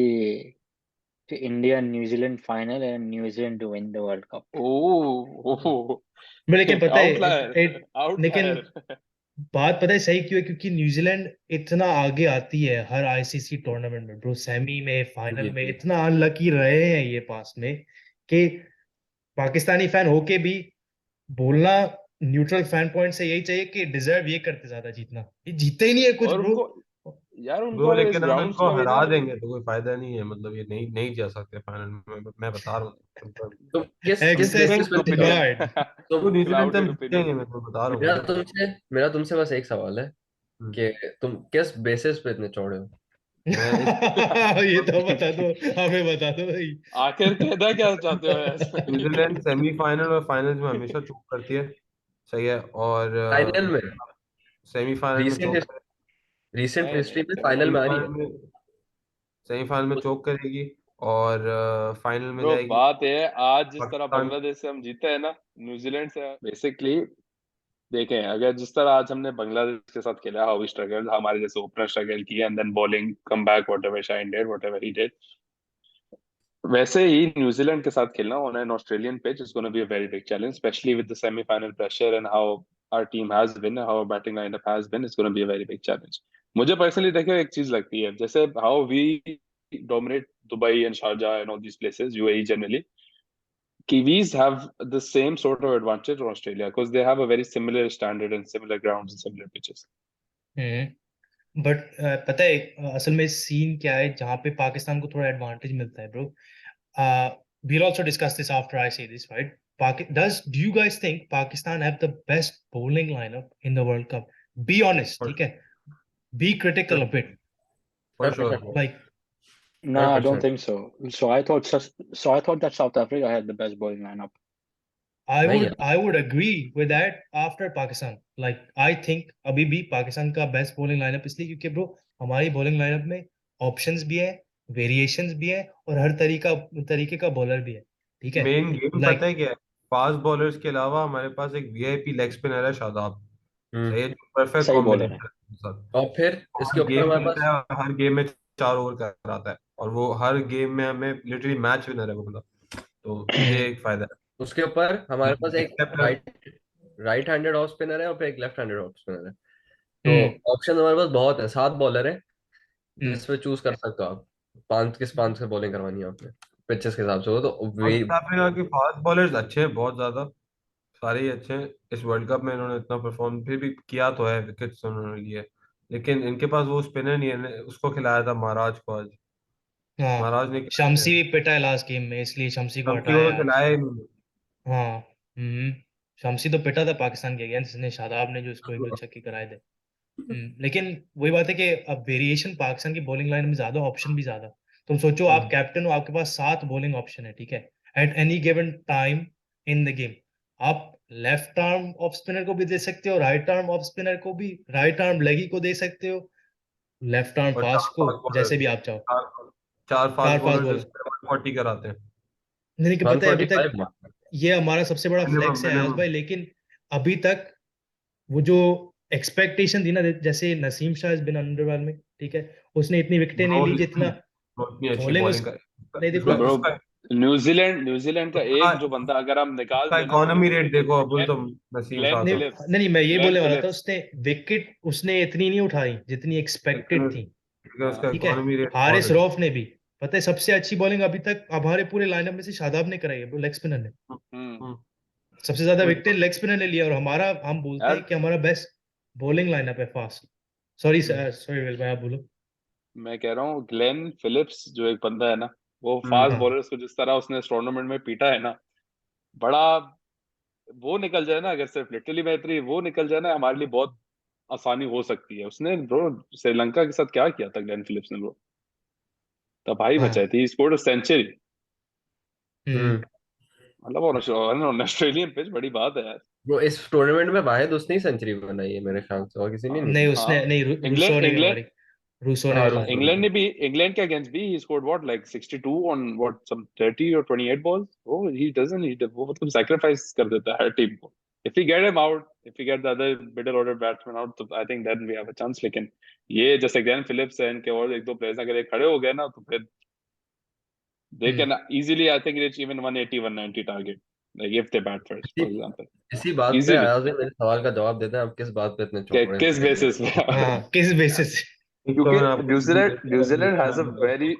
the India New Zealand final and New Zealand to win the World Cup. Oh, मैं लेकिन पता है outlier, लेकिन outlier. बात पता है सही क्यों है, क्योंकि न्यूजीलैंड इतना आगे आती है हर आईसीसी टूर्नामेंट में ब्रो, सेमी में फाइनल में इतना अनलकी रहे हैं ये पास में कि पाकिस्तानी फैन होके भी बोलना न्यूट्रल फैन पॉइंट से यही चाहिए कि डिजर्व ये करते ज्यादा जीतना, ये जीते ही नहीं है कुछ और ब्रो। उनको यार ब्रो उनको इस लेकिन हम ग्राउंड्स इनको में भी हरा ना देंगे तो कोई फायदा नहीं है, मतलब ये नहीं नहीं जा सकते फाइनल में, मैं बता रहा हूँ। तो किस एक्सेस बेसिस पे क्लाउडेड तुम कह ओपिनियन, डिमांड। तो न्यूजीलैंड से हम क्लाउडेड ओपिनियन. जीतेंगे, मैं तो बता रहा हूँ। मेरा तुमसे बस एक सवाल है हम्म। कि तुम किस बेसिस पे इतने चौड़े हो? मैं इस ये तो बता दो, हमें बता दो भाई। आखिर कहना क्या चाहते हो यार? न्यूजीलैंड सेमीफाइनल और फाइनल्स में हमेशा चूक करती है, सही है, और फाइनल में, सेमीफाइनल में रीसेंट चोक रीसेंट नहीं हिस्ट्री नहीं, में फाइनल में आ रही सेमीफाइनल है। में सेमीफाइनल में चोक करेगी, और फाइनल में ब्रो जाएगी बात है आज जिस तरह पाकिस्तान। बांग्लादेश से हम जीते हैं ना, न्यूजीलैंड से बेसिकली देखें, अगर जिस तरह आज हमने बांग्लादेश के साथ खेला, हाउ वी स्ट्रगल, हमारे जैसे ओपनर स्ट्रगल किया and then bowling come back whatever Shaheen did whatever he did, वैसे ही न्यूजीलैंड के साथ खेलना on an Australian pitch is gonna be a very big challenge, specially with the semifinal pressure and how our team has been, how our batting lineup has been, it's gonna be a very big challenge. मुझे personally देखिए एक चीज लगती है, जैसे how we dominate Dubai and Sharjah and all these places, UAE generally, Kiwis have the same sort of advantage on Australia because they have a very similar standard and similar grounds and similar pitches. But पता है असल में scene क्या है जहाँ पे पाकिस्तान को थोड़ा एडवांटेज मिलता है bro. we'll also discuss this after I say this, right? Do you guys think Pakistan have the best bowling lineup in the World Cup? Be honest, for ठीक है? Be critical a bit. Sure. Like, No, I don't 100%। think so. So I thought that South Africa had the best bowling lineup. नहीं I would agree with that after Pakistan. Like, I think अभी भी पाकिस्तान का best bowling lineup इसलिए क्योंकि bro हमारी bowling lineup में options भी है, variations भी है, और हर तरीके का बॉलर भी है, ठीक है? मेन गेम Like, पता है क्या है, फास्ट बॉलर्स के अलावा हमारे पास एक वीआईपी लेग स्पिनर है शादाब, हम्म सही है, परफेक्ट सही बॉलर है. कॉम्बिनेशन है उसके साथ। और फिर इसके और ऊपर गेम हमारे खेलता पास है और हर गेम में 4 ओवर कराता है, और वो हर गेम में हमें लिटरली मैच विनर है वो बंदा, तो ये एक फायदा उसके ऊपर हमारे पास है। एक except right handed off spinner है और फिर एक लेफ्ट हैंडेड ऑफ स्पिनर है। हम्म तो ऑप्शन हमारे पास बहुत है, 7 बॉलर है हम्म जिसमें चूज कर सकते हो आप, पांच से बॉलिंग करवानी है आपने पिचेस के हिसाब से, वो तो वे। साउथ अफ्रीका के फास्ट बॉलर्स अच्छे हैं बहुत ज्यादा, सारे ही अच्छे हैं। इस वर्ल्ड कप में इन्होंने इतना परफॉर्म फिर भी किया तो है, विकेट्स उन्होंने लिए, लेकिन इनके पास वो स्पिनर नहीं है, उसको खिलाया था महाराज को आज, हाँ, महाराज ने खिलाया शमसी है, भी पिटा है लास्ट गेम में, इसलिए शमसी को शम्सी को हटाया तो आज। खिलाया ही नहीं। हाँ। हम्म शमसी तो पिटा था पाकिस्तान के अगेंस्ट, इसने शादाब ने जो इसको एक दो छक्के कराए थे। लेकिन वही बात है कि अब वेरिएशन पाकिस्तान की बॉलिंग लाइन में ज्यादा, ऑप्शन भी ज्यादा। तुम सोचो आप कैप्टन हो, आपके पास 7 बॉलिंग ऑप्शन है, ठीक है? At any given time in the game आप लेफ्ट आर्म ऑफ स्पिनर को भी दे सकते हो, राइट आर्म ऑफ स्पिनर को भी, राइट आर्म लेगी को दे सकते हो, लेफ्ट आर्म और फास्ट को, जैसे भी आप चाहो। चार चार फास्ट 4 फास्ट बॉलर बॉलर। 140 कराते हैं नहीं कि वन पता है फोर्टी अभी तक फाइव ये हमारा सबसे बड़ा मिनिमम फ्लेक्स है आज मिनिमम। भाई, लेकिन अभी तक वो जो एक्सपेक्टेशन थी ना, जैसे Naseem Shah is been underwhelming, ठीक है? उसने इतनी विकेटें नहीं ब्रो ली जितना लिसन, इतनी अच्छी बॉलिंग उस बॉलिंग कर, नहीं देखो। इसका ब्रो इसका न्यूजीलैंड का उसका एक जो बंदा अगर हम निकाल उसका देना तो इकोनॉमी वो रेट देखो अब्दुल, ग्लेन, तुम नसीम ग्लेन शाह नहीं का, फिलिप्स, नहीं, मैं ये ग्लेन बोलने वाला था, फिलिप्स. उसने विकेट उसने इतनी नहीं उठाई जितनी एक्सपेक्टेड थी, लेकिन उसका हाँ. ठीक है? इकोनॉमी रेट बहुत हारिस अच्छा रऊफ ने भी, पता है, सबसे अच्छी बॉलिंग अभी तक हमारे पूरे लाइनअप में से शादाब ने कराई है, लेग स्पिनर ने। है। हम्म. सबसे ज्यादा हम्म। विकेट लेग स्पिनर ने लिया, और हमारा, हम बोलते हैं यार कि हमारा बेस्ट बॉलिंग लाइनअप है fast. Sorry hmm. Sorry will भाई, आप बोलो। मैं कह रहा हूँ ग्लेन फिलिप्स जो एक बंदा है ना, वो हम्म। फास्ट हाँ बॉलर्स को जिस तरह उसने इस टूर्नामेंट में पीटा है ना, बड़ा वो निकल जाए ना, अगर सिर्फ लिटरली मैत्री वो निकल जाए ना, हमारे लिए बहुत आसानी हो सकती है. उसने ब्रो श्रीलंका के साथ क्या किया था ग्लेन फिलिप्स ने ब्रो, तब भाई हाँ। बचाई थी, स्कोर्ड सेंचुरी. हम्म मतलब ऑन ऑस्ट्रेलियन पिच बड़ी बात है यार. वो इस टूर्नामेंट में वाहिद उसने ही सेंचुरी बनाई है मेरे ख्याल से, और किसी ने नहीं नहीं की। उसने हाँ, नहीं, इंग्लैंड रूसो ने भी इंग्लैंड मारी। रूसो ने हाँ, करवाया। England के against भी he scored what like 62 on what some 30 or 28 balls. Oh, he doesn't need वो मतलब sacrifice कर देता है हर टीम को. If we get him out, if we get the other middle order batsman out, तो I think then we have a chance. लेकिन ये जैसे ग्लेन फिलिप्स है इनके और एक दो प्लेयर्स अगर ये खड़े हो गए ना तो फिर they can easily I think reach even 180 190 target like if they bat first for example. इसी बात पे Easily. अयाज भाई मेरे सवाल का जवाब देते हैं, आप किस बात पे इतने चौड़े किस बेसिस पे? हाँ, किस बेसिस? क्योंकि मैंने आपको न्यूजीलैंड हैज अ वेरी,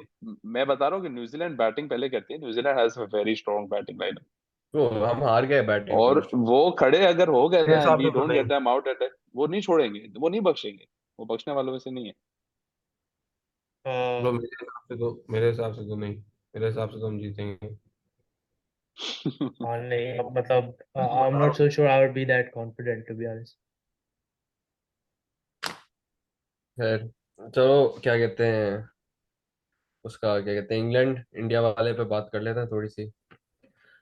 मैं बता रहा हूँ कि न्यूजीलैंड बैटिंग पहले करती है, New Zealand has a very strong batting lineup तो हम हार गए बैटिंग और पे। वो खड़े अगर हो गए मेरे ना, हिसाब वी से तो डोंट नहीं। गेट देम आउट एट, वो नहीं छोड़ेंगे, वो नहीं बख्शेंगे, वो बख्शने वालों में से नहीं है। ब्रो मेरे हिसाब से तो नहीं, मेरे हिसाब से तो हम जीतेंगे। हाँ नहीं, मतलब I'm बता रहा not so sure I would be that confident to be honest. खैर चलो, क्या कहते हैं उसका, क्या कहते हैं, इंग्लैंड इंडिया वाले पे बात कर लेते हैं थोड़ी सी।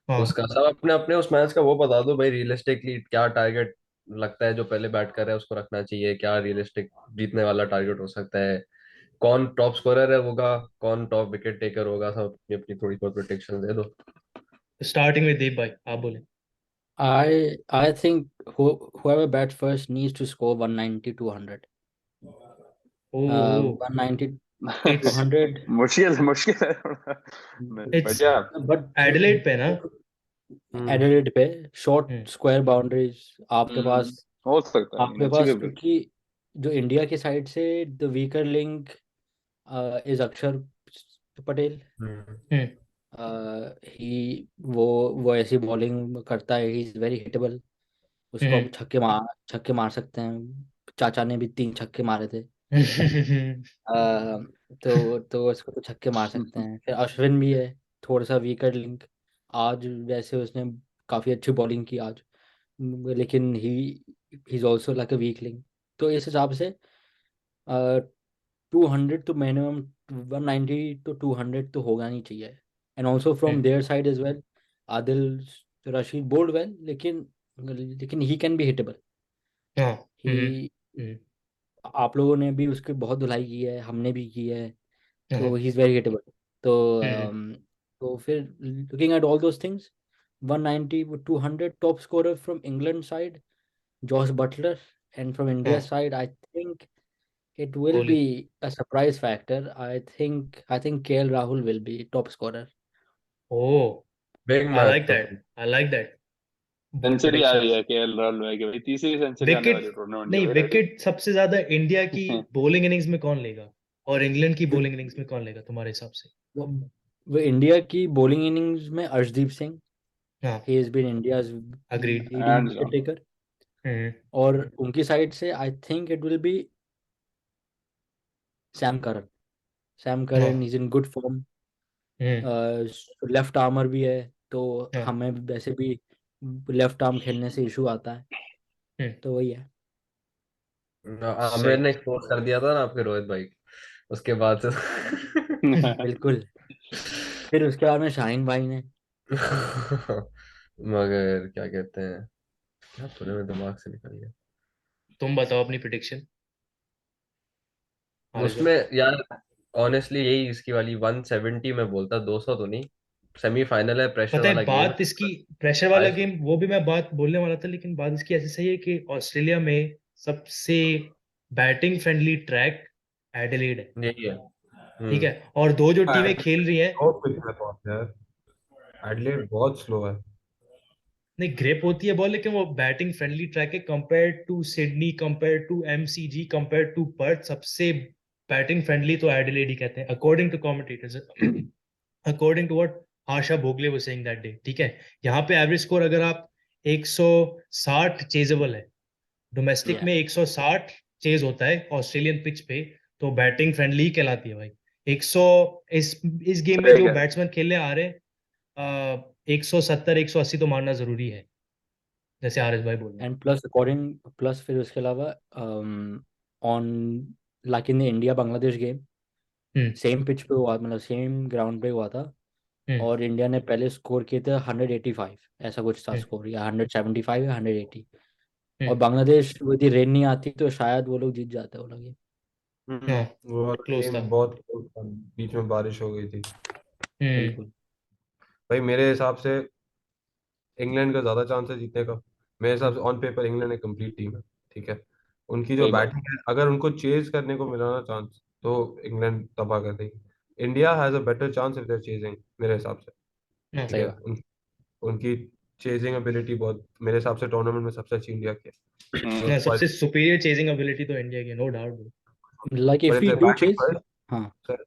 हाँ, उसका सब अपने अपने उस मैच का वो बता दो भाई, रियलिस्टिकली क्या टारगेट लगता है जो पहले बैट कर रहा है उसको रखना चाहिए, क्या रियलिस्टिक जीतने वाला टारगेट हो सकता है, कौन टॉप स्कोरर है होगा, कौन टॉप विकेट टेकर होगा, सब अपनी अपनी थोड़ी बहुत प्रोटेक्शन दे दो। starting with Deep भाई, आप बोले। I think whoever bats first needs to score 190 200. Oh, 190 it's 200. मुश्किल है थोड़ा, it's बढ़िया। बट Adelaide पे ना? एडिलेड पे शॉर्ट हम्म, स्क्वायर बाउंड्रीज आपके पास, हो सकता है अचीवेबल। क्योंकि जो इंडिया की साइड से द वीकर लिंक इज अक्षर पटेल। हम्म, वो ऐसी बॉलिंग करता है, ही इज वेरी हिटेबल। उसको हम्म, हम छक्के मार सकते हैं। चाचा ने भी 3 छक्के मारे थे। अ, तो उसको तो छक्के मार सकते हैं। फिर अश्विन भी है, थोड़ा सा वीकर लिंक। आज वैसे उसने काफ़ी अच्छी बॉलिंग की आज, लेकिन he is also like a weak link. तो इस हिसाब से 200 तो मिनिमम, 190 तो 200 तो होगा नहीं चाहिए। And also from their side as well, Adil Rashid bowled well, लेकिन ही कैन बी हिटेबल। हाँ, ही, हम्म, आप लोगों ने भी उसकी बहुत धुलाई की है, हमने भी की है। तो हाँ, ही इज़ वेरी हिटेबल। तो हम्म, तो फिर looking at all those things, 190 200 top scorer from England side Josh Butler, and from हाँ, India's side, I think it will Kohli. be a surprise factor. I think KL Rahul will be top scorer. Oh, big I match like तो that. I like that. Bold century आ रही predictions. है KL Rahul भाई की, भाई तीसरी century आने wicket वाली टूर्नामेंट की नहीं, भाई, रेडी। विकेट सबसे ज्यादा इंडिया की बॉलिंग इनिंग्स में कौन लेगा और इंग्लैंड की बॉलिंग इनिंग्स में कौन लेगा तुम्हारे हिसाब से? वो वो इंडिया की बॉलिंग इनिंग्स में अर्शदीप सिंह, हाँ, he has been India's agreed. leading hands wicket down. taker. Hmm, और उनकी साइड से I think it will be Sam Curran. Sam हाँ, Curran is in good form, hmm, left armer भी है, तो हाँ, हमें वैसे भी लेफ्ट आर्म खेलने से इशू आता है। हम्म, तो वही है। आमिर सही। ने एक्सपोज कर दिया था ना आपके रोहित भाई, उसके बाद से बिल्कुल। फिर उसके बाद में शाहीन भाई ने, मगर क्या कहते हैं, क्या पूरे में दिमाग से निकल गया तुम बताओ अपनी प्रिडिक्शन, हारिस भाई। उसमें यार। ऑनेस्टली यही इसकी वाली 170 में बोलता, 200 तो नहीं। सेमीफाइनल है, प्रेशर पता है वाला गेम बात इसकी, प्रेशर वाला है। गेम, वो भी मैं बात बोलने वाला था, लेकिन बात इसकी ऐसी सही है कि ऑस्ट्रेलिया में सबसे बैटिंग फ्रेंडली ट्रैक एडिलेड है। यही है। ठीक है, और दो जो टीमें खेल रही हैं, बहुत पिच है बहुत यार, एडलेड बहुत स्लो है। नहीं ग्रेप होती है बॉल, लेकिन वो बैटिंग फ्रेंडली ट्रैक है compare to Sydney, compare to MCG, compare to Perth. सबसे बैटिंग फ्रेंडली तो एडिलेड ही कहते हैं according to commentators, according to what Asha Bhogle वो सेइंग दैट डे। ठीक है, यहाँ पे एवरेज स्कोर अगर आप 160 चेजेबल है, डोमेस्टिक या में 160 चेज होता है ऑस्ट्रेलियन पिच पे, तो बैटिंग फ्रेंडली कहलाती है भाई। 100, इस गेम में ठीक जो है। बैट्समैन खेलने आ रहे हैं, 170 180 तो मारना जरूरी है, जैसे आरिस भाई बोल रहे हैं। एंड प्लस फिर उसके अलावा on, like in the India Bangladesh game, hmm, same pitch पे हुआ, मतलब सेम ग्राउंड पे हुआ था। हम्म, और इंडिया ने पहले स्कोर किए थे 185, ऐसा कुछ था हम्म, स्कोर, या 175 या 180। और हम्म। बांग्लादेश, यदि रेन नहीं आती तो शायद वो लोग जीत जाते वो लोग ये। हाँ वो वाला क्लोज था। गेम बहुत close था, बीच में बारिश हो गई थी। बिल्कुल। भाई मेरे हिसाब से इंग्लैंड का ज्यादा चांस है जीतने का। मेरे हिसाब से ऑन पेपर इंग्लैंड एक कंप्लीट टीम है, ठीक है। उनकी जो सही बात। बैटिंग है, अगर उनको चेज करने को मिला ना चांस, तो इंग्लैंड तबाह कर देगी। India has a better chance if there chasing, मेरे हिसाब से, हाँ ठीक सही है। बात। उनकी चेजिंग एबिलिटी बहुत, मेरे हिसाब से टूर्नामेंट में सबसे अच्छी इंडिया की है। हाँ, सबसे सुपीरियर चेजिंग एबिलिटी तो इंडिया की, no doubt. Like but if if we they do batting chase, हाँ, फर्स्ट,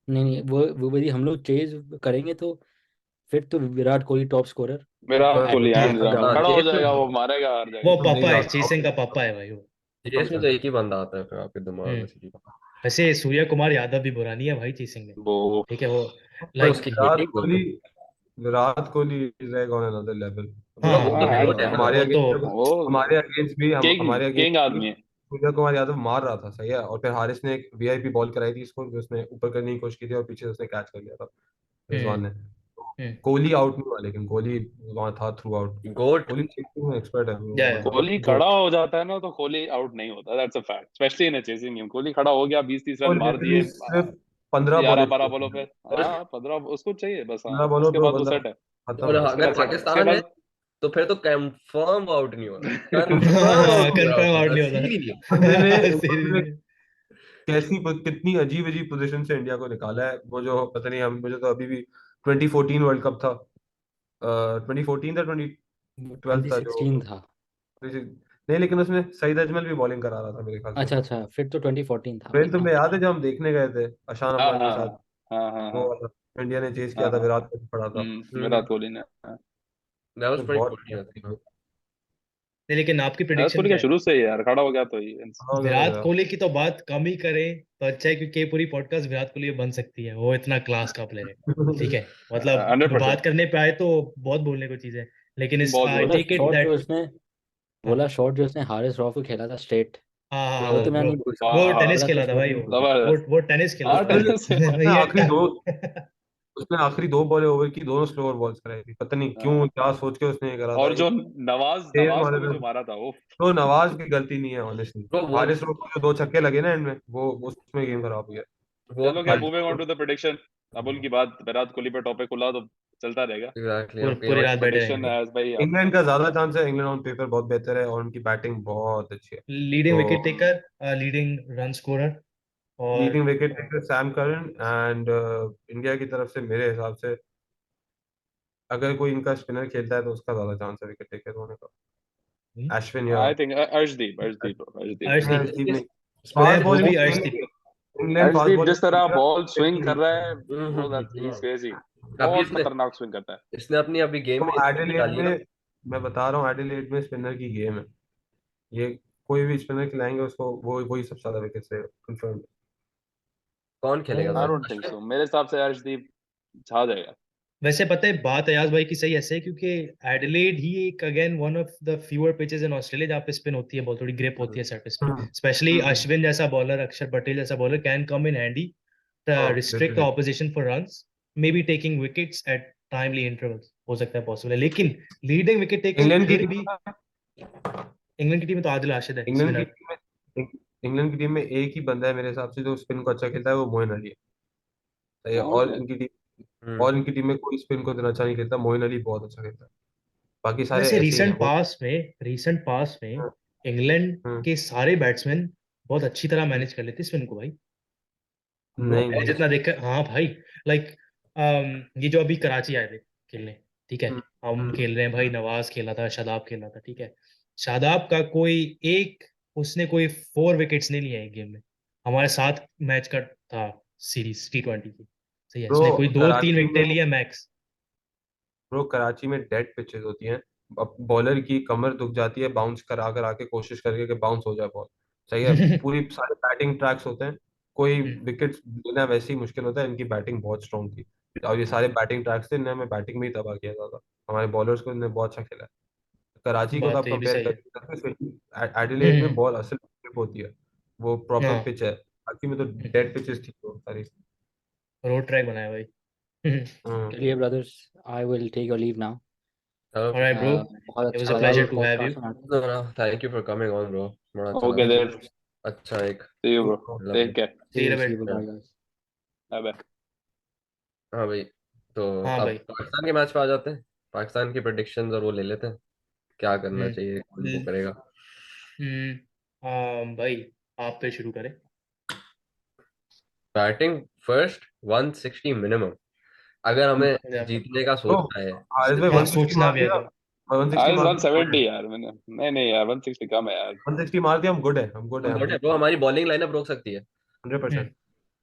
नहीं नहीं, वो यदि हम लोग चेज करेंगे तो फिर तो Virat Kohli top scorer, Virat Kohli hands हाँ, डाउन हाँ, खड़ा हो चेस जाएगा, में वो मारेगा, हार जाएगा। वो तो नहीं पापा है, आता चेसिंग आउट। का पापा है भाई वो। चेस में तो एक ही बंदा आता है फिर आपके दिमाग में सीधी बात। वैसे सूर्य कुमार यादव भी बुरा नहीं है भाई चेसिंग में, वो ठीक है वो, पर लाइक उसकी Virat hitting Kohli, Virat Kohli is like on another level. हाँ वो हाँ तो हाँ है वो ही हैंड्स है तो ना। हमारे वो तो अगेंस्ट, वो हमारे किंग अगेंस्ट आदमी है। सूर्य कुमार यादव मार रहा था, सही है, और फिर हारिस ने एक वीआईपी बॉल कराई थी इसको, जो उसने ऊपर करने की कोशिश की थी और पीछे से उसने कैच कर लिया था हम्म रिजवान ने। हम्म कोहली आउट नहीं हुआ, लेकिन कोहली वहां था थ्रू आउट। गोट। कोहली चेसिंग में एक्सपर्ट है वो या बंदा। कोहली खड़ा गोट। हो जाता है ना तो कोहली आउट नहीं होता, that's a fact, specially in chasing game. Kohli खड़ा हो गया, 20-30 वो रन मार लिटरली दिए, सिर्फ 15 11 बॉलें 12 चाहिए बॉलों पे। थी। हाँ 15 उसको चाहिए बस, हाँ 15 बॉलों उसके पे वो बाद तो बंदा सेट है। और खत्म है। उसके अगर बाद सेट है, उसके पाकिस्तान है बाद तो फिर तो कंफर्म आउट नहीं होना, कंफर्म आउट हाँ नहीं कंफर्म आउट होना, नहीं सीरियस। बंदे ने होता उस बंदे ने सीरियसली। कितनी अजीब अजीब पोजीशन से इंडिया को निकाला है। वो जो पता नहीं, हम मुझे तो अभी भी 2014 वर्ल्ड कप था, 2014 था, 2012 था जो, 2016 था। नहीं लेकिन उसमें सईद अजमल भी बॉलिंग करा रहा था मेरे ख्याल से। अच्छा अच्छा, फिर तो 2014 था फिर भाई, हाँ। तुम्हें याद है जब हम देखने गए थे अशान हाँ अफगान के हाँ साथ, हाँ हाँ वो हाँ वाला इंडिया ने चेस हाँ किया था, हाँ। विराट कोहली पड़ा था। हम्म, विराट कोहली ने, हाँ। that was तो pretty बहुत funny, I think. नहीं लेकिन आपकी विराट प्रिडिक्शन कोहली क्या का है? शुरू से ही यार खड़ा हो गया तो ही। हो गया विराट मेरा। कोहली की तो बात कम ही करें तो अच्छा है, क्योंकि ये पूरी पॉडकास्ट विराट कोहली पे बन सकती है, वो इतना क्लास का प्लेयर है, ठीक है। मतलब 100%। बात करने पे आए तो बहुत बोलने को चीज है, लेकिन इस बहुत आई बोला बोलने टेक की इट चीज शॉट है। जो दैट। उसने हाँ बोला शॉट जो उसने हारिस रॉफ को खेला था स्ट्रेट, हाँ हाँ वो हाँ, तो मैं वो नहीं भूल सकता। वो हाँ हाँ, टेनिस बड़ा खेला कुछ था वो भाई, नहीं भूल सकता। वो जबरदस्त। वो टेनिस खेला हाँ था उसने टेनिस। उसने ये आखिरी दो उसने आखिरी दो बॉलें ओवर की, दोनों स्लोअर बॉल्स कराई थी, पता नहीं क्यों, क्या सोच के उसने ये करा था और कि जो नवाज तेज नवाज को मारे भी थे। जो मारा था वो। तो नवाज की गलती नहीं है ऑनेस्टली, Bro, हारिस रॉफ को जो दो छक्के लगे ना एंड में, वो उसमें गेम खराब हो गया। वो चलो क्या, moving on to the prediction. अब उनकी बात, विराट कोहली पे टॉपिक खुला तो चलता रहेगा। exactly, okay, पूरी और रात बैठे प्रेडिक्शन रहेंगे। है भाई आप। इंग्लैंड का ज्यादा चांस है, इंग्लैंड ऑन पेपर बहुत बेहतर है और उनकी बैटिंग बहुत अच्छी है। लीडिंग तो wicket taker, leading run scorer, और leading wicket taker Sam Curran, and India की तरफ से मेरे हिसाब से अगर कोई इनका स्पिनर खेलता है तो उसका ज्यादा चांस है विकेट टेकर होने का, अश्विन या आई थिंक अर्शदीप। अर्शदीप, अर्शदीप नहीं। मैं फास्ट वो बॉलिंग भी England Arshdeep. Fast Arshdeep bowling जिस तरह बॉल स्विंग कर रहा है bro, that he is hmm. Crazy. अभी बहुत खतरनाक स्विंग करता है। इसने अपनी अभी गेम तो में इसमें भी एडिलेड डाली है ना। में, मैं बता रहा हूँ एडिलेड में स्पिनर की गेम है ये। कोई भी स्पिनर खिलाएंगे उसको, वो वही सबसे ज्यादा विकेट से कंफर्म। कौन खेलेगा आई सर, डोंट थिंक अश्विन? सो, मेरे हिसाब से अर्शदीप छा जाएगा। वैसे पता है बात अयाज भाई की सही ऐसे है, क्योंकि एडिलेड ही एक again one of the fewer pitches in Australia जहाँ पे स्पिन होती है, बहुत थोड़ी ग्रिप होती है सरफेस पे, स्पेशली अश्विन जैसा बॉलर, अक्षर पटेल जैसा bowler can come in handy, हाँ restrict the literally. Opposition for runs, may be taking wickets at timely intervals, हो सकता है पॉसिबल है, लेकिन लीडिंग विकेट टेकर इंग्लैंड की फिर टीम भी। इंग्लैंड की टीम में तो आदिल राशिद है इंग्लैंड की स्पिनर। टीम में इंग्लैंड की टीम में एक ही बंदा है मेरे हिसाब से जो स्पिन को अच्छा खेलता है, वो मोइन अली है, सही है। ओके। और इनकी टीम में कोई स्पिन को इतना अच्छा नहीं खेलता, मोइन अली बहुत अच्छा खेलता है, बाकी सारे वैसे ऐसे ही हैं वो। रीसेंट पास में हम्म, इंग्लैंड हम्म, के सारे बैट्समैन बहुत अच्छी तरह मैनेज कर लेते स्पिन को भाई। नहीं मैं नहीं। जितना देखा, हाँ भाई, लाइक ये जो अभी कराची आए थे खेलने, ठीक है, हम्म, हम हम्म, खेल रहे हैं भाई, नवाज खेला था, शादाब खेला था, ठीक है, शादाब का कोई एक, उसने कोई 4 विकेट्स नहीं लिए एक गेम में, हमारे साथ मैच का था सीरीज T20 की, सही है, ब्रो उसने कोई 2-3 कराची में विकेट लिया मैक्स। ब्रो कराची में डेड पिचेस होती हैं। अब बॉलर की कमर दुख जाती है बाउंस करा कर आके, कोशिश करके कि बाउंस हो जाए बॉल, सही है। पूरी सारे बैटिंग ट्रैक्स होते हैं, कोई विकेट लेना वैसे ही मुश्किल होता है। इनकी बैटिंग बहुत स्ट्रांग थी और ये सारे बैटिंग ट्रैक्स थे, इन्हें हमें बैटिंग में ही तबाह किया था। हमारे बॉलर्स को इन्हें बहुत अच्छा खेला है। कराची को तो बात आप तो ये भी कंपेयर सही है। कर एडिलेड में बॉल असल grip होती है, वो प्रॉपर हाँ, पिच है। बाकी में तो डेड पिचेस थी वो सारी। रोड ट्रैक बनाया भाई। हम्म। चलिए brothers, I will take your leave now. Okay. Alright bro, बहुत इट वाज अच्छा अ लगा ये pleasure Well, to have you. Podcast. no, no, thank you for coming on, bro, बड़ा अच्छा ओके लगा। Thank you there. ब्रदर्स। अच्छा एक See you bro. मतलब Take care. See you in a See bit. you, bye guys. Bye bye. हाँ भाई, तो हाँ अब भाई। पाकिस्तान के मैच पे आ जाते हैं। पाकिस्तान की प्रेडिक्शंस और वो ले लेते हैं, क्या करना हम्म चाहिए, कौन वो हम्म करेगा। भाई आप पे शुरू करें। बैटिंग फर्स्ट 160 मिनिमम, अगर हमें या जीतने का तो सोचना है। हारिस भाई हाँ 160 सोचना मार भी है दिया, तो 160 आज मार दिया, 170 यार मैंने, नहीं यार 160 कम है यार। 160 मार दिया, हम गुड है, हम गुड है, हम हम गुड है ब्रो, हमारी बॉलिंग लाइनअप रोक सकती है। 100%।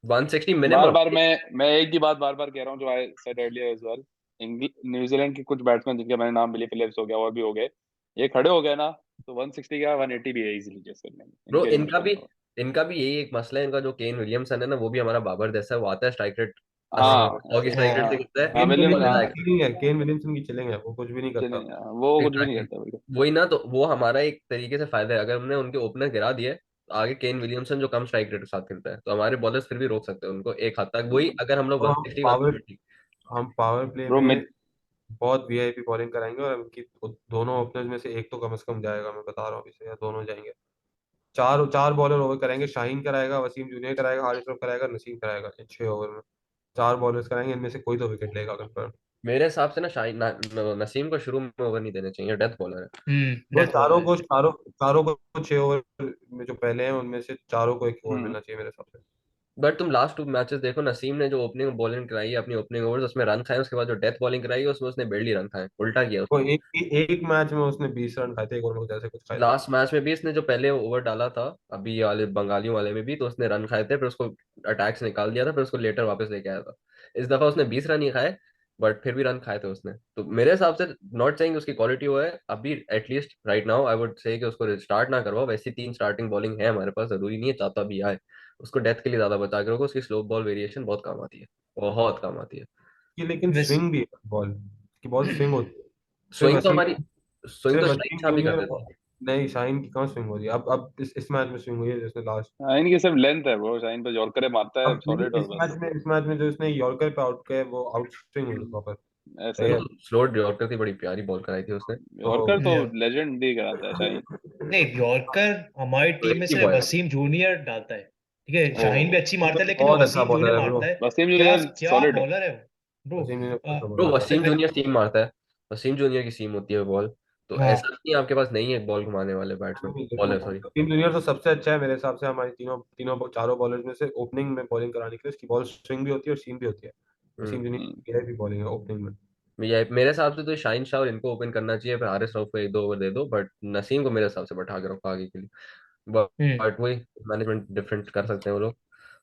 160 बार मिनिमम। बार मैं एक ही बात बार बार कह रहा हूँ जो I said earlier as well. New Zealand के कुछ बैट्समैन जिनके मैंने नाम बिली फिलिप्स हो गया और भी हो गए, ये खड़े हो गए ना तो 160 का 180 भी है इजीली चेस करने में, ब्रो इनके लिए मुश्किल नहीं होगा। इनका भी यही एक मसला है, इनका जो केन विलियमसन है ना, वो भी हमारा बाबर जैसा है, वो आता है स्ट्राइक रेट 80, हाँ 100 की स्ट्राइक रेट हाँ से कितना है, हाँ केन विलियम बॉल विलियमसन लेता की है। चीलिंग है, केन विलियमसन की चीलिंग है, वो कुछ भी नहीं करता। वो कुछ भी नहीं एग्जैक्टली, करता बिल्कुल। वही ना, तो वो हमारा एक तरीके से फायदा है, अगर हमने उनके ओपनर गिरा दिए तो आगे केन विलियमसन जो कम स्ट्राइक रेट के साथ खेलता है, तो हमारे बॉलर्स फिर भी रोक सकते हैं उनको एक हद तक, वही अगर हम लोग तो 160 170। हम पावर प्ले ब्रो में बहुत वीआईपी बॉलिंग कराएंगे, और उनकी दोनों ओपनर्स में से एक तो कम से कम जाएगा, मैं बता रहा हूँ अभी से, या दोनों जाएंगे। चार चार बॉलर ओवर करेंगे, शाहीन कराएगा, वसीम जूनियर कराएगा, हारिस रऊफ कराएगा, नसीम कराएगा, 6 ओवर में 4 बॉलर्स कराएंगे, इनमें से कोई तो विकेट लेगा कंफर्म। मेरे हिसाब से ना नसीम को शुरू में ओवर नहीं देने चाहिए, डेथ बॉलर है। वो डेथ बॉलर है। चारों को 6 ओवर में जो पहले हैं उनमें से चारों को एक ओवर हम्म मिलना चाहिए मेरे हिसाब से। बट तुम लास्ट 2 मैचेस देखो, नसीम ने जो ओपनिंग बॉलिंग कराई है अपनी ओपनिंग ओवर्स, उसमें रन खाए, उसके बाद जो डेथ बॉलिंग कराई है उसमें उसने बेरली रन खाए, उल्टा किया वो उसने। एक मैच में उसने 20 रन खाए थे, एक ओवर में जैसे कुछ खाए थे। लास्ट मैच में भी इसने जो पहले ओवर डाला था अभी ये वाले बंगालियों वाले में भी, तो उसने रन खाए थे, फिर उसको अटैक से निकाल दिया था, फिर उसको लेटर वापस लेके आया था। इस दफा उसने 20 रन ही खाए, बट फिर भी रन खाए थे उसने, तो मेरे हिसाब से नॉट सेइंग उसकी क्वालिटी वो है अभी, at least right now I would say कि उसको स्टार्ट ना करवाओ, वैसी 3 स्टार्टिंग बॉलिंग है हमारे पास, जरूरी नहीं है चाहता भी आए। उसको डेथ के लिए ज्यादा बचा के रखो, उसकी स्लो बॉल वेरिएशन बहुत काम आती है, बहुत काम आती है। कि लेकिन वैसे स्विंग भी है बॉल की, बॉल स्विंग होती है। सिर्फ स्विंग तो वसीम हमारी, स्विंग तो सिर्फ शाहिद वसीम शाह भी कर जूनियर देता है। नहीं, शाहीन की कहाँ स्विंग हो रही है, अब इस मैच में स्विंग हुई है जिसने लास्ट। हाँ, इनकी सिर्फ लेंथ है ब्रो, शाइन पे यॉर्कर मारता है अब नहीं, सॉलिड और बस इस मैच में जो इसने यॉर्कर पे आउट किया है, वो आउट स्विंग हुई प्रॉपर। ऐसा सही ही है। है। स्लो यॉर्कर थी, बड़ी प्यारी बॉल कराई थी उसने। यॉर्कर तो तो या, लेजेंड ही कराता है शाइन। नहीं यॉर्कर हमारी तो टीम एक में ही से पॉइंट। वसीम जूनियर डालता है। ठीक है, ओ शाहीन भी अच्छी मारता है, लेकिन वो बहुत अच्छा वसीम बॉलर जूनियर है ब्रो, मारता है। वसीम क्या जूनियर क्या सॉलिड है। बॉलर है ब्रो। वसीम जूनियर अच्छा ब्रो बॉलर है। वसीम जूनियर सीम मारता है, वसीम जूनियर की सीम होती है बॉल, तो ऐसा हाँ नहीं है आपके पास नहीं है बॉल घुमाने वाले बैट्समैन, नहीं, देखो बॉलर सॉरी। वसीम जूनियर तो सबसे अच्छा है मेरे हिसाब से, हमारी तीनों तीनों चारों बॉलर्स में से ओपनिंग में बॉलिंग कराने के लिए। उसकी बॉल स्विंग भी होती है और सीम भी होती है। वसीम जूनियर हम्म, की भी बॉलिंग है ओपनिंग में। मेरे हिसाब से तो शाहिन शाह और इनको ओपन करना चाहिए, फिर हारिस राउफ को 1-2 ओवर दे दो, बट नसीम को मेरे हिसाब से बैठा के रखो आगे के लिए। हम्म बट वही मैनेजमेंट डिफरेंट कर सकते हैं वो लोग।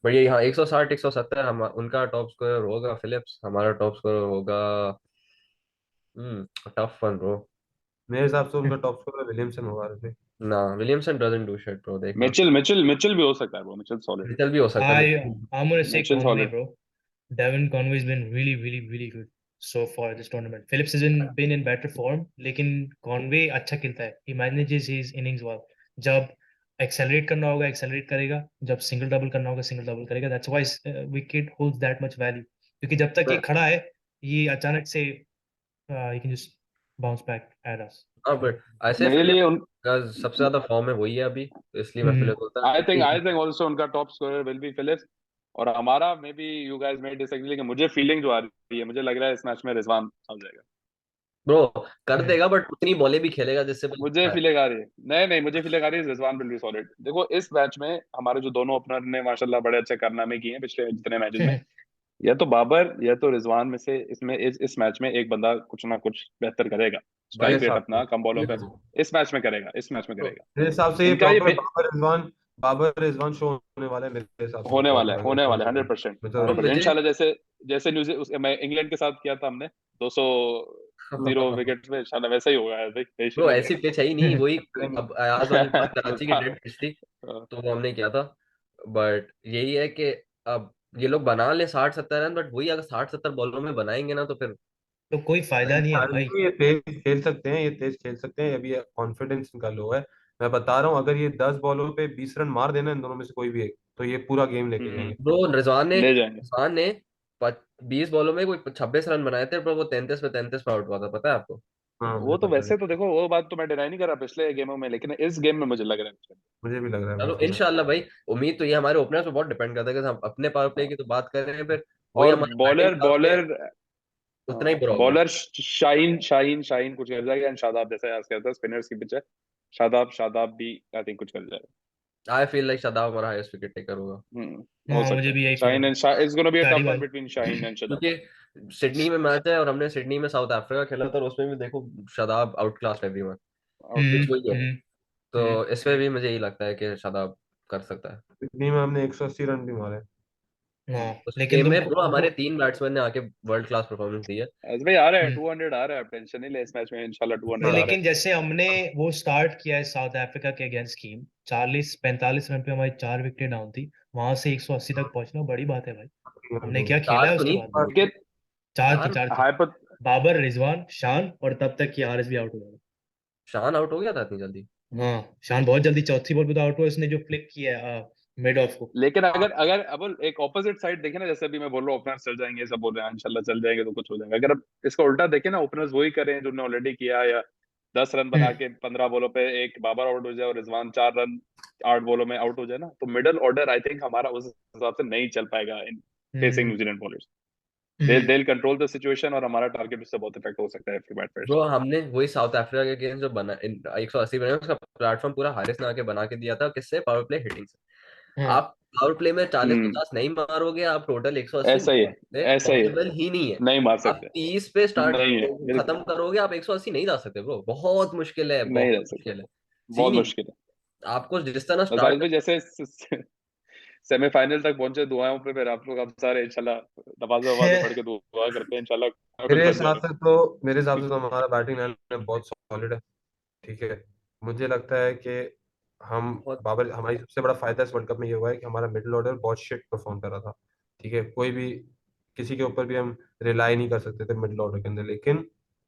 बट ये हाँ 160 170 हम उनका टॉप स्कोरर होगा फिलिप्स, हमारा टॉप स्कोरर होगा टफ वन ब्रो। मेरे हिसाब से उनका टॉप स्कोरर विलियमसन होगा वैसे। ना Williamson doesn't do shit bro, देखना। मिचेल भी हो सकता है ब्रो, मिचेल सॉलिड। मिचेल भी हो सकता है, I Mitchell. I'm gonna say Mitchell Conway, solid. bro. Devin Conway's been really good so far this tournament. Phillips hasn't been in better form, लेकिन Conway अच्छा खेलता है. He manages his innings well. जब accelerate करना होगा accelerate करेगा, जब single double करना होगा single double करेगा. That's why wicket holds that much value. क्योंकि जब तक ये खड़ा है, ये अचानक से he can just bounce back at us. हाँ बट ऐसे मेरे लिए फिलिप्स उन का सबसे ज्यादा फॉर्म है वही है अभी, तो इसलिए मैं हम्म फिलिप्स बोलता हूँ। आई थिंक ऑल्सो उनका top scorer will be Phillips. और हमारा may be you guys may disagree, लेकिन मुझे फीलिंग जो आ रही है, मुझे लग रहा है इस मैच में रिजवान आ जाएगा। ब्रो कर हम्म देगा, बट उतनी बॉलें भी खेलेगा जिससे बस मुझे है। फीलिंग आ रही है, नहीं नहीं मुझे फीलिंग आ रही है रिजवान विल बी सॉलिड। देखो इस मैच में हमारे जो दोनों ओपनर ने माशाल्लाह बड़े अच्छे कारनामे किए हैं पिछले जितने मैचेस में, या तो बाबर या तो रिजवान में से इसमें इस मैच में एक बंदा कुछ ना कुछ बेहतर करेगा। मेरे स्ट्राइक रेट हिसाब से अपना कम बॉलों पे इस मैच में करेगा, इस मैच में तो करेगा। मेरे हिसाब से ये इनका ये प्रॉपर बाबर रिजवान शो होने वाला है मेरे हिसाब से, होने वाला है, प्रॉपर होने वाला है अगर 100%। मैं तो 100% मुझे इंशाल्लाह। जैसे जैसे मैं इंग्लैंड के साथ किया था हमने 200 विकेट में, इंशाल्लाह वैसा ही होगा यार भाई, यही ब्रो फीलिंग ऐसी पिच है ही नहीं वही। करेंगे। अब आज वाली बात कराची की हाँ, डेड पिच थी, हाँ, तो वो हमने किया था। बट यही है कि अब ये लोग बना ले 60-70 रन, बट वही अगर 60-70 बॉलों में बनाएंगे ना तो फिर तो कोई फायदा नहीं है भाई। ये तेज खेल सकते हैं, ये तेज खेल सकते हैं, अभी कॉन्फिडेंस इनका लो है। मैं बता रहा हूँ, अगर ये 10 बॉलों पे 20 रन मार देना इन दोनों में से कोई भी एक, तो ये पूरा गेम लेके हम्म, जाएंगे। ब्रो ले जाएंगे। रिजवान ने 20 बॉलों में कोई 26 रन बनाए थे, पर वो 33 पे 33 पे आउट हुआ था, पता है आपको। हाँ वो मुझे तो पता है, वैसे तो देखो, वो बात तो मैं डिनाई नहीं कर रहा पिछले गेमों में, लेकिन इस गेम में मुझे लग रहा है मुझे भी लग रहा है चलो वैसे ही। इंशाल्लाह भाई, उम्मीद तो ये हमारे ओपनर्स पे बहुत डिपेंड करता है कि हम अपने पावर प्ले की तो बात कर रहे हैं, फिर वही और हमारा batting bowler power play bowler उतना ही बुरा होगा। बॉलर शाहीन शाहीन शाहीन कुछ कर जाएगा, एंड शादाब, जैसा आज कहता है स्पिनर्स की पिच है, शादाब शादाब भी आई थिंक कुछ कर जाएगा। आई फील लाइक शादाब हमारा हाईएस्ट विकेट टेकर होगा, हो हाँ, सकता मुझे है भी यही फील शाहीन होगा। And it's gonna be a पहली टफ वन बार। Between Shaheen and Shadab. क्योंकि सिडनी में मैच है और हमने सिडनी में साउथ अफ्रीका खेला था और उसमें भी देखो शादाब आउट क्लास एवरीवन, हम्म पिच वही है। हम्म तो हम्म। इसमें भी मुझे यही लगता है कि शादाब कर सकता है। सिडनी में हमने 180 रन भी मारे। हाँ, उस लेकिन गेम में तुमको ब्रो हमारे तुमको 3 बैट्समैन ने आके वर्ल्ड क्लास परफॉर्मेंस दी है। एस भाई आ रहा है, हम्म, 200 आ रहा है, आप टेंशन नहीं ले इस मैच में, इंशाल्लाह नहीं, 200 आ रहा लेकिन जैसे हमने वो स्टार्ट किया है साउथ अफ्रीका के अगेंस्ट टीम, 40-45 रन पे हमारी 4 विकेट डाउन थी, वहां से 180 तक पहुंचना बड़ी बात है भाई। हमने क्या खेला चार है तो उसके नहीं, बाद। है, लेकिन चार थी, चार। चार थी। हाइपर बाबर, रिजवान, शान, और तब तक कि हारिस भी आउट हो गया शान आउट हो गया था इतनी जल्दी? था। हाँ, शान बहुत जल्दी चौथी बॉल पे तो आउट हुआ, उसने जो फ्लिक किया है मिड ऑफ को। लेकिन अगर अगर अब एक ऑपोजिट साइड देखे ना, जैसे अभी मैं बोल रहा हूँ ओपनर्स चल जाएंगे, सब बोल रहे हैं इंशाल्लाह चल जाएंगे तो कुछ हो जाएगा, अगर अब इसका उल्टा देखे ना, ओपनर्स वही करें जो उन्होंने ऑलरेडी किया, या 10 रन बना हम्म के 15 बॉलों पे एक बाबर आउट हो जाए और रिजवान 4 रन 8 बॉलों में आउट हो जाए ना, तो मिडल ऑर्डर आई थिंक हमारा उस हिसाब से नहीं चल पाएगा in facing hmm New Zealand bowlers. Hmm they'll control the situation और हमारा टारगेट उससे बहुत इफेक्ट हो सकता है if you bat bro first. हमने वही साउथ अफ्रीका के गेम जो बना 180 बने उसका प्लेटफॉर्म पूरा हारिस ने आके बना के दिया था, किससे? पावर प्ले हिटिंग से। हाँ, आप पावर प्ले में 40 हम्म 50 नहीं मारोगे, आप टोटल 180 ऐसा ही है, मारोगे, ऐसा ही है, पॉसिबल ही नहीं है। नहीं मार आप सकते, 30 पे स्टार्ट नहीं है, खत्म करोगे, आप 180 नहीं जा सकते ब्रो, बहुत मुश्किल है, नहीं रह बहुत सकते, मुश्किल है। बहुत सीन ही मुश्किल है। आपको जिस तरह बस आयुष स्टार्ट। भाई जैसे सेमीफाइनल तक पहुंचे, दुआओं पे फिर आप लोग हम सारे इंशाल्लाह नमाज़ें वमाज़ें पढ़ के दुआ करते हैं इंशाल्लाह कुछ बन जाएगा। मेरे हिसाब से तो हमारा बैटिंग लाइन बहुत सॉलिड है। ठीक है, मुझे लगता है कि हम बहुत बाबर हमारी सबसे बड़ा फायदा इस वर्ल्ड कप में ये हुआ है कि हमारा मिडिल ऑर्डर बहुत शिट परफॉर्म कर रहा था। ठीक है, कोई भी किसी के ऊपर भी हम रिलाई नहीं कर सकते थे मिडिल ऑर्डर के अंदर, लेकिन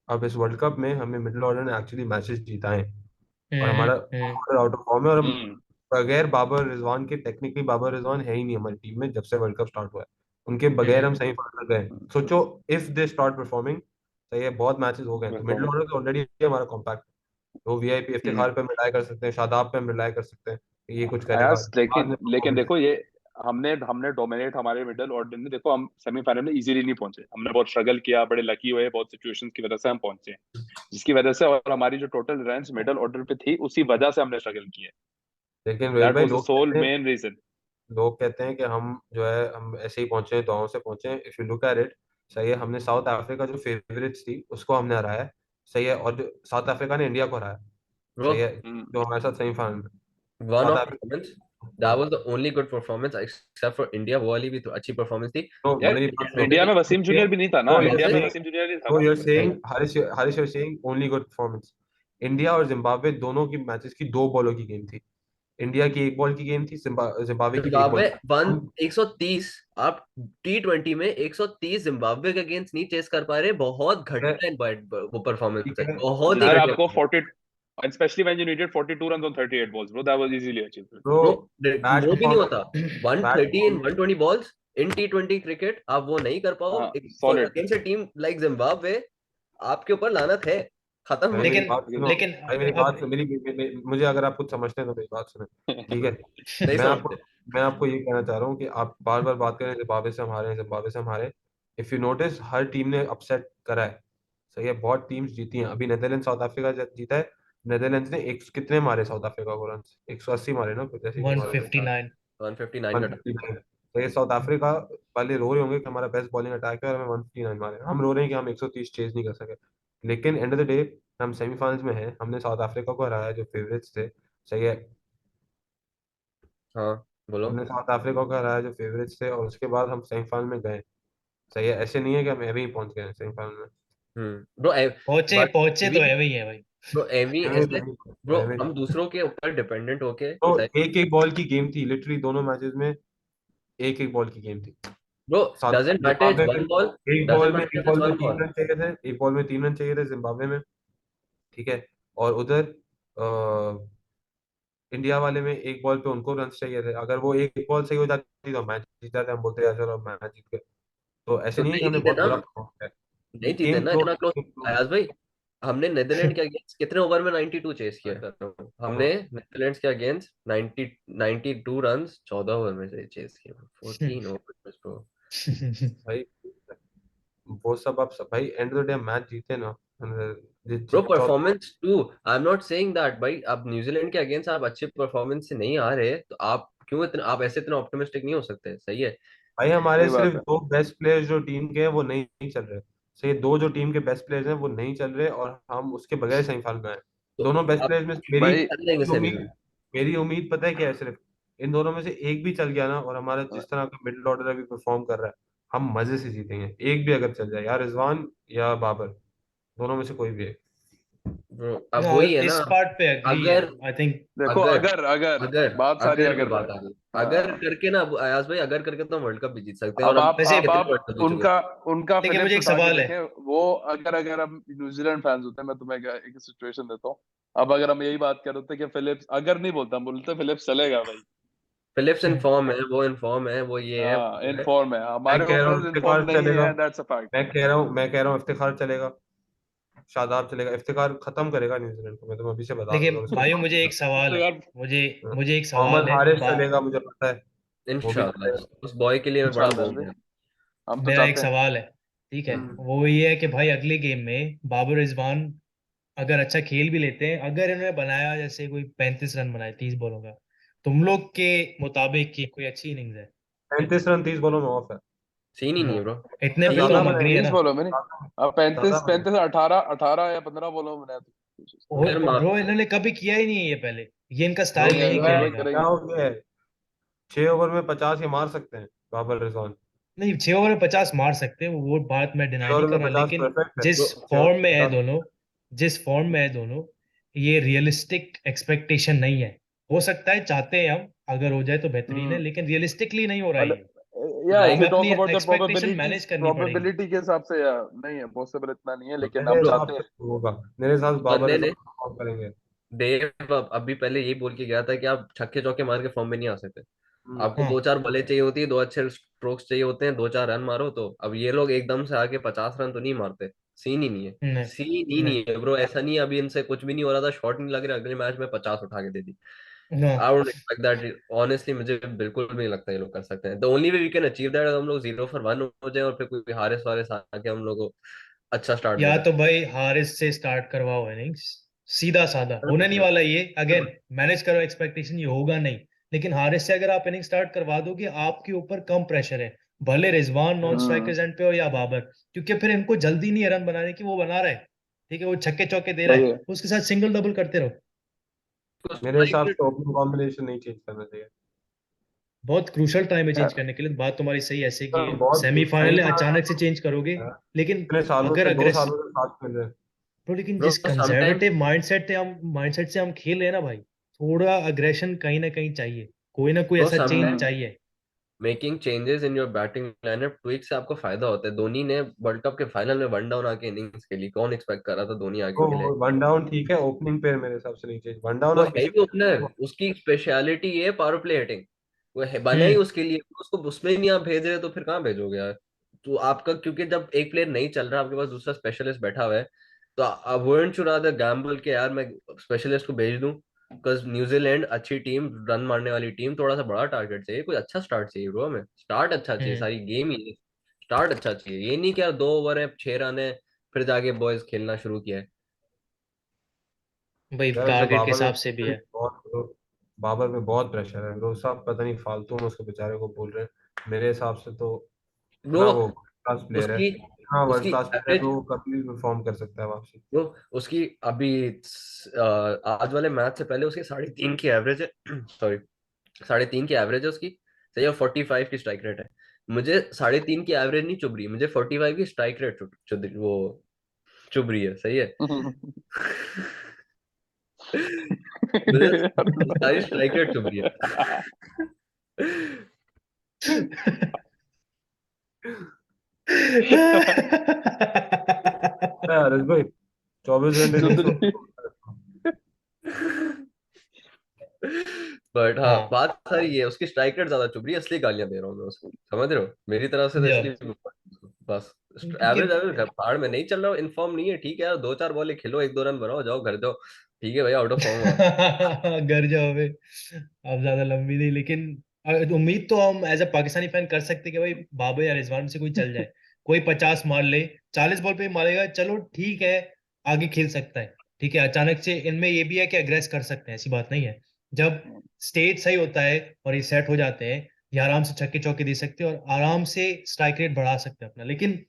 अब इस वर्ल्ड कप में हमें मिडिल ऑर्डर ने एक्चुअली मैचेस जीता है और हमारा हम्म। आउट ऑफ फॉर्म है, और हम हम्म बगैर बाबर रिजवान के, टेक्निकली बाबर रिजवान है ही नहीं हमारी टीम में जब से वर्ल्ड कप स्टार्ट हुआ है, उनके बगैर हम हम्म सेमीफाइनल गए। सोचो, इफ दे स्टार्ट परफॉर्मिंग, सही है, बहुत मैचेस हो गए, तो मिडिल बिल्कुल। ऑर्डर तो ऑलरेडी हमारा कॉम्पैक्ट, वो वीआईपी हम्म इफ्तिखार पे हम रिलाई कर सकते हैं, शादाब पे हम रिलाई कर सकते हैं कि ये कुछ करेगा आयास, बाद लेकिन में लेकिन परफॉर्मेंस। देखो ये हमने हमने डोमिनेट हमारे मिडिल ऑर्डर ने, देखो हम सेमीफाइनल में इजीली नहीं पहुंचे, हमने बहुत स्ट्रगल किया, बड़े लकी हुए, बहुत सिचुएशंस की वजह से हम पहुंचे, जिसकी वजह से, और हमारी जो टोटल रन्स मिडिल ऑर्डर पे थी उसी वजह से हमने स्ट्रगल किया। लेकिन वेल दैट भाई, was the sole main reason. लोग कहते हैं कि हम जो है हम ऐसे ही पहुंचे हैं, दुआओं से पहुंचे हैं। If you look at it, सही है, हमने साउथ अफ्रीका जो फेवरेट्स थी उसको हमने हराया है, सही है, और जो साउथ अफ्रीका ने इंडिया को हराया, ब्रो, सही है, जो हमारे साथ सेमीफाइनल में one south of Africa. Performance, that was the only good performance except for India, वो वाली भी तो अच्छी परफॉर्मेंस थी। तो यार मेरी बात सुनो, इंडिया में वसीम जूनियर भी नहीं था ना, तो मैं you're इंडिया में सिर्फ saying वसीम जूनियर नहीं था तो ना। you're saying नहीं, Haris you're saying only good performance। India और जिम्बाब्वे दोनों की मैचेस की 2 बॉलों की गेम थी, इंडिया की 1 बॉल की गेम थी, जिम्बाब्वे की 1 बॉल जिम्बाब्वे की। वन हम 130, आप T20 में 130 जिम्बाब्वे के अगेंस्ट नहीं चेस कर पा रहे, बहुत घटिया वो परफॉर्मेंस ठीक है, है, बहुत ही यार दैट घटिया। आपको 40, and especially when you needed 42 runs on 38 balls, bro, that was easily achievable. तो ब्रो बैट वो भी नहीं होता, performance, bat 130 in performance 120 balls in T20 cricket, आप वो नहीं कर पाओ हाँ solid. Against a team like Zimbabwe, आपके ऊपर लानत है, खत्म भाई हो मेरी लेकिन गई। बात सुनो, लेकिन भाई मेरी बात अब सुनो, मुझे अगर आप कुछ समझते हैं तो मेरी बात सुनो, ठीक है। नहीं मैं आपको समझते। मैं आपको ये कहना चाह रहा हूँ कि आप बार बार बात करें जिम्बाब्वे से हम हारे हैं, जिम्बाब्वे से हम हारे। If you notice, her team ने अपसेट करा है, सही है, बहुत टीम्स जीती हैं। अभी नेदरलैंड साउथ अफ्रीका जीता है, नेदरलैंड्स ने एक कितने मारे साउथ अफ्रीका को रन? 180 मारे ना, कुछ ऐसे ही कुछ मारे थे, 159। 159 का टारगेट था। 159। तो ये साउथ अफ्रीका वाले रो रहे होंगे कि हमारा बेस्ट बॉलिंग अटैक है और हमें 159 मारे, हम रो रहे हैं कि हम 130 चेज नहीं कर सके। लेकिन एंड ऑफ द डे हम सेमीफाइनल्स में हैं, हमने साउथ अफ्रीका को हराया जो फेवरेट्स थे, सही है, हाँ बोलो। हमने साउथ अफ्रीका को हराया जो फेवरेट्स थे, और उसके बाद हम सेमीफाइनल में गए, सही है, ऐसे नहीं है कि हम अभी ही पहुंच गए सेमीफाइनल में। ब्रो पहुंचे बट पहुंचे तो है वही है भाई। ब्रो एवी अभी ऐसे, ब्रो अभी हम दूसरों के ऊपर डिपेंडेंट होके तो सही। एक एक बॉल की गेम थी, लिटरली दोनों मैचेस में एक एक बॉल की गेम थी। ब्रो साथ डजंट मैटर जिम्बाब्वे में वन बॉल, एक डजंट बॉल में एक मैटर बॉल में वन तीन बॉल। रन चाहिए थे, एक बॉल में 3 रन चाहिए थे जिम्बाब्वे में, ठीक है, और उधर इंडिया वाले में एक बॉल पे उनको रन चाहिए थे। अगर वो एक बॉल सही हो जाती तो मैच जीत जाते, हम बोलते हैं चलो मैच जीत गए। तो ऐसे तो नहीं है कि नहीं हमने जीते बहुत ना, बुरा परफॉर्म किया, नहीं जीते गेम ना क्लोज, इतना क्लोज। Game close. अयाज भाई हमने नीदरलैंड के अगेंस्ट कितने ओवर में 92 चेस किया कर रहा हूँ, हमने नीदरलैंड्स के अगेंस्ट 92 रन्स 14 ओवर में से चेस किया, 14 ओवर ब्रो। भाई वो सब भाई end of the day match जीते ना, bro performance too, I am not saying that भाई, अब न्यूजीलैंड के अगेंस्ट आप अच्छे परफॉर्मेंस से नहीं आ रहे तो आप क्यों इतना, आप ऐसे इतना ऑप्टिमिस्टिक नहीं हो सकते, सही है। भाई हमारे सही बात सिर्फ है। दो बेस्ट प्लेयर्स जो टीम के हैं वो नहीं चल रहे। सही, दो जो टीम के बेस्ट प्लेयर्स हैं वो नहीं चल रहे और हम उसके बगैर सेमीफाइनल में आए। तो दोनों बेस्ट आप प्लेयर्स में मेरी भाई कर लेंगे उम्मीद, सेमीफाइनल। मेरी उम्मीद पता है क्या है, सिर्फ इन दोनों में से एक भी चल गया ना, और हमारा जिस तरह का मिडिल ऑर्डर अभी परफॉर्म कर रहा है, हम मजे से जीतेंगे। एक भी अगर चल जाए, या रिजवान या बाबर, दोनों में से कोई भी है। ब्रो अब हाँ, वही है ना, इस पार्ट पे एग्री है अगर आई थिंक। देखो, अगर अगर अगर अगर बात सारी अगर पे अगर पे बात है। आ गई, अगर हाँ। करके ना अब अयाज भाई, अगर करके तो हम वर्ल्ड कप भी जीत सकते हैं, और अब हम आप वैसे अब कितने आप वर्ल्ड कप जीत चुके उनका उनका लेकिन मुझे फिलिप्स एक उठा के सवाल है। देखें। वो अगर अगर हम न्यूजीलैंड फैंस होते हैं, मैं तुम्हें एक सिचुएशन देता हूँ। अब अगर हम यही बात कर रहे थे कि फिलिप्स, अगर नहीं बोलता, हम बोलते फिलिप्स चलेगा भाई। फिलिप्स इन फॉर्म है, वो इन फॉर्म है, वो ये है हाँ, वो इन है। फॉर्म है, मैं हमारे कह रहा हूँ ओपनर्स इन फॉर्म इफ्तिखार नहीं चलेगा। है, दैट्स अ फैक्ट। मैं कह रहा हूँ इफ्तिखार चलेगा, शादाब चलेगा। इफ्तिखार खत्म करेगा न्यूजीलैंड को, मैं तुम्हें अभी से बता देखिए दूंगा उसको। भाई, मुझे एक सवाल तो है। यार, मुझे मुझे एक मोहम्मद सवाल है हारिस चलेगा, मुझे पता है वो भी चलेगा। इंशाल्लाह उस बॉय के लिए मैं बड़ा इंशाल्लाह वो भाई, हूँ। हम तो मेरा एक चाहते हैं। सवाल है, ठीक है। हम्म। वो ये है कि भाई अगले गेम में बाबर रिजवान अगर अच्छा खेल भी लेते हैं, अगर इन्होंने बनाया जैसे कोई 35 रन बनाए 30 बॉलों का, तुम लोग के मुताबिक ये कोई अच्छी इनिंग्स है? 35 रन 30 बॉलों में ऑफ है। सीन ही नहीं वो है ब्रो, इतने पे तो सीन ही ज्यादा हम नहीं है। अग्री है 30 ना। बॉलों में नहीं। अब ज्यादा 35 बने। 35 18 18 या 15 बॉलों में बनाया तो फिर माफ ब्रो कर। इन्होंने कभी किया ही नहीं है ये पहले। ये इनका जो स्टाइल नहीं है करेंगे किया है, खेलने भाई, का। क्या करेंगे। हो गया है, 6 ओवर में 50 ये मार सकते हैं बाबर रिजवान। नहीं, 6 ओवर में 50 मार सकते हैं, वो बात मैं डिनाई 6 नहीं ओवर कर में रहा, 50 लेकिन परफेक्ट है। ब्रो जिस 6 ओवर फॉर्म में में है 50 दोनों, जिस फॉर्म में है दोनों, ये रियलिस्टिक एक्सपेक्टेशन नहीं है। हो सकता है चाहते हैं हम, अगर हो जाए तो बेहतरीन है, हम्म। लेकिन रियलिस्टिकली नहीं हो रहा है ये। या इफ लाइक यू हमें अपनी talk about the expectation manage करनी पड़ेगी। प्रोबेबिलिटी के हिसाब से, या नहीं है पॉसिबल, इतना नहीं है, लेकिन मेरे हम हिसाब चाहते से हैं। तो होगा। मेरे हिसाब से बाबर बंदे ने, रिजवान परफॉर्म करेंगे। देव अभी पहले यही बोल के गया था कि आप छक्के चौके मार के फॉर्म में नहीं आ सकते, हम्म। आपको हाँ। दो चार बॉलें चाहिए होती है, दो अच्छे स्ट्रोक्स चाहिए होते हैं, दो चार रन मारो। तो अब ये लोग एकदम से आके 50 रन तो नहीं मारते, सीन ही नहीं है। नहीं। सीन ही नहीं। नहीं है ब्रो, ऐसा नहीं है अभी इनसे कुछ भी नहीं हो रहा था, शॉट नहीं लग रहा, अगले मैच में 50 उठा के दे दी। No. I would expect that honestly, मुझे बिल्कुल भी नहीं लगता ये लोग कर सकते हैं। The only way we can achieve that, हम लोग 0 for 1 हो जाए और फिर कोई हारिस वारिस आके हम लोग को अच्छा स्टार्ट दे या दे। तो भाई हारिस से स्टार्ट करवाओ इनिंग्स, सीधा साधा। होने नहीं वाला ये, अगेन मैनेज करो एक्सपेक्टेशन, ये होगा नहीं। लेकिन हारिस से अगर आप इनिंग स्टार्ट करवा दोगे, आपके ऊपर कम प्रेशर है। भले Rizwan non hmm. Strikers and पे हो या बाबर, क्योंकि फिर इनको जल्दी नहीं है रन बनाने की, वो बना रहा है। ठीक है, वो छक्के चौके दे रहा सही है, है। उसके साथ सिंगल डबल करते रहो। मेरे हिसाब स्ट्राइक से ओपनिंग कॉम्बिनेशन नहीं चेंज करना चाहिए। बहुत क्रूशल टाइम है चेंज यार, करने के लिए, बात तुम्हारी सही ऐसे कि तो बहुत सही सेमीफाइनल है, था अचानक से चेंज करोगे। यार। लेकिन इतने सालों अगर से, दो अग्रेस सालों से साथ खेल रहे हैं। तो, लेकिन ब्रो जिस समटाइम्स कंजर्वेटिव माइंडसेट से हम खेल रहे हैं ना भाई, थोड़ा अग्रेशन कहीं ना कहीं चाहिए। कोई ना कोई ब्रो ऐसा चेंज हम्म। समटाइम्स चाहिए। Making changes in your batting lineup tweak से आपको फायदा होता है। धोनी ने वर्ल्ड कप के फाइनल में वन डाउन आके इनिंग्स खेली, कौन एक्सपेक्ट कर रहा था धोनी आगे तो खेले। वन डाउन ठीक है, ओपनिंग पे मेरे हिसाब से नहीं चाहिए वन डाउन, वो आप है किसी ही ओपनर, उसकी स्पेशलिटी ये है पावर प्ले हिटिंग, वो है बना ही हम्म। उसके लिए, उसको उसमें ही नहीं आप भेज रहे तो फिर कहाँ भेजोगे यार। तो आपका, क्योंकि जब एक प्लेयर नहीं चल रहा, आपके पास दूसरा स्पेशलिस्ट बैठा हुआ है, तो I wouldn't you rather Gamble के यार मैं स्पेशलिस्ट को भेज दूं। बिकॉज न्यूजीलैंड अच्छी टीम, रन मारने वाली टीम, थोड़ा सा बड़ा टारगेट चाहिए, कोई अच्छा स्टार्ट चाहिए ब्रो, हमें स्टार्ट अच्छा चाहिए, हम्म। सारी गेम ही स्टार्ट अच्छा चाहिए। ये नहीं कि यार 2 ओवर है 6 रन है फिर जाके बॉयज खेलना शुरू किया है। भाई यार वैसे टारगेट के हिसाब से भी है। बाबर में बहुत प्रेशर है ब्रो साहब, पता नहीं फालतू में उसको बेचारे को बोल रहे हैं। मेरे हिसाब से तो ब्रो इतना वो क्लास प्लेयर है, उसकी इतना वर्ल्ड उसकी क्लास प्लेयर है, एवरेज, तो वो कभी भी परफॉर्म कर सकता है वापसी। वो उसकी अभी आज वाले मैच से पहले उसकी 3.5 की एवरेज है सॉरी 3.5 की एवरेज है उसकी, सही है, 45 की स्ट्राइक रेट है। मुझे 3.5 की एवरेज नहीं चुभ रही, मुझे 45 की स्ट्राइक रेट वो चुभ रही है, सही है। मुझे सारी स्ट्राइक रेट चुभ रही है। हरीश भाई 24 घंटे नहीं सो। चुदरी। बट हाँ, हाँ। बात सारी ये है, उसकी स्ट्राइक रेट ज्यादा चुभ रही है, इसलिए गालियां दे रहा हूँ मैं उसको, समझ रहे हो, मेरी तरफ से तो या इसलिए बस क्योंकि एवरेज पहाड़ में नहीं चल रहा, इनफॉर्म नहीं है, ठीक है यार, 2-4 बॉलें खेलो, 1-2 रन बनाओ, जाओ घर जाओ, ठीक है भाई, आउट ऑफ फॉर्म आप। घर जाओ बे, अब ज्यादा लंबी नहीं, लेकिन उम्मीद तो हम एज अ पाकिस्तानी फैन कर सकते हैं कि भाई बाबर या रिजवान में से कोई चल जाए, कोई 50 मार ले, 40 बॉल पे मारेगा, चलो ठीक है, आगे खेल सकता है, ठीक है। अचानक से इनमें ये भी है कि अग्रेस कर सकते हैं, ऐसी बात नहीं है। जब स्टेज सही होता है और ये सेट हो जाते हैं, ये आराम से छक्के चौके दे सकते हैं और आराम से स्ट्राइक रेट बढ़ा सकते हैं अपना, लेकिन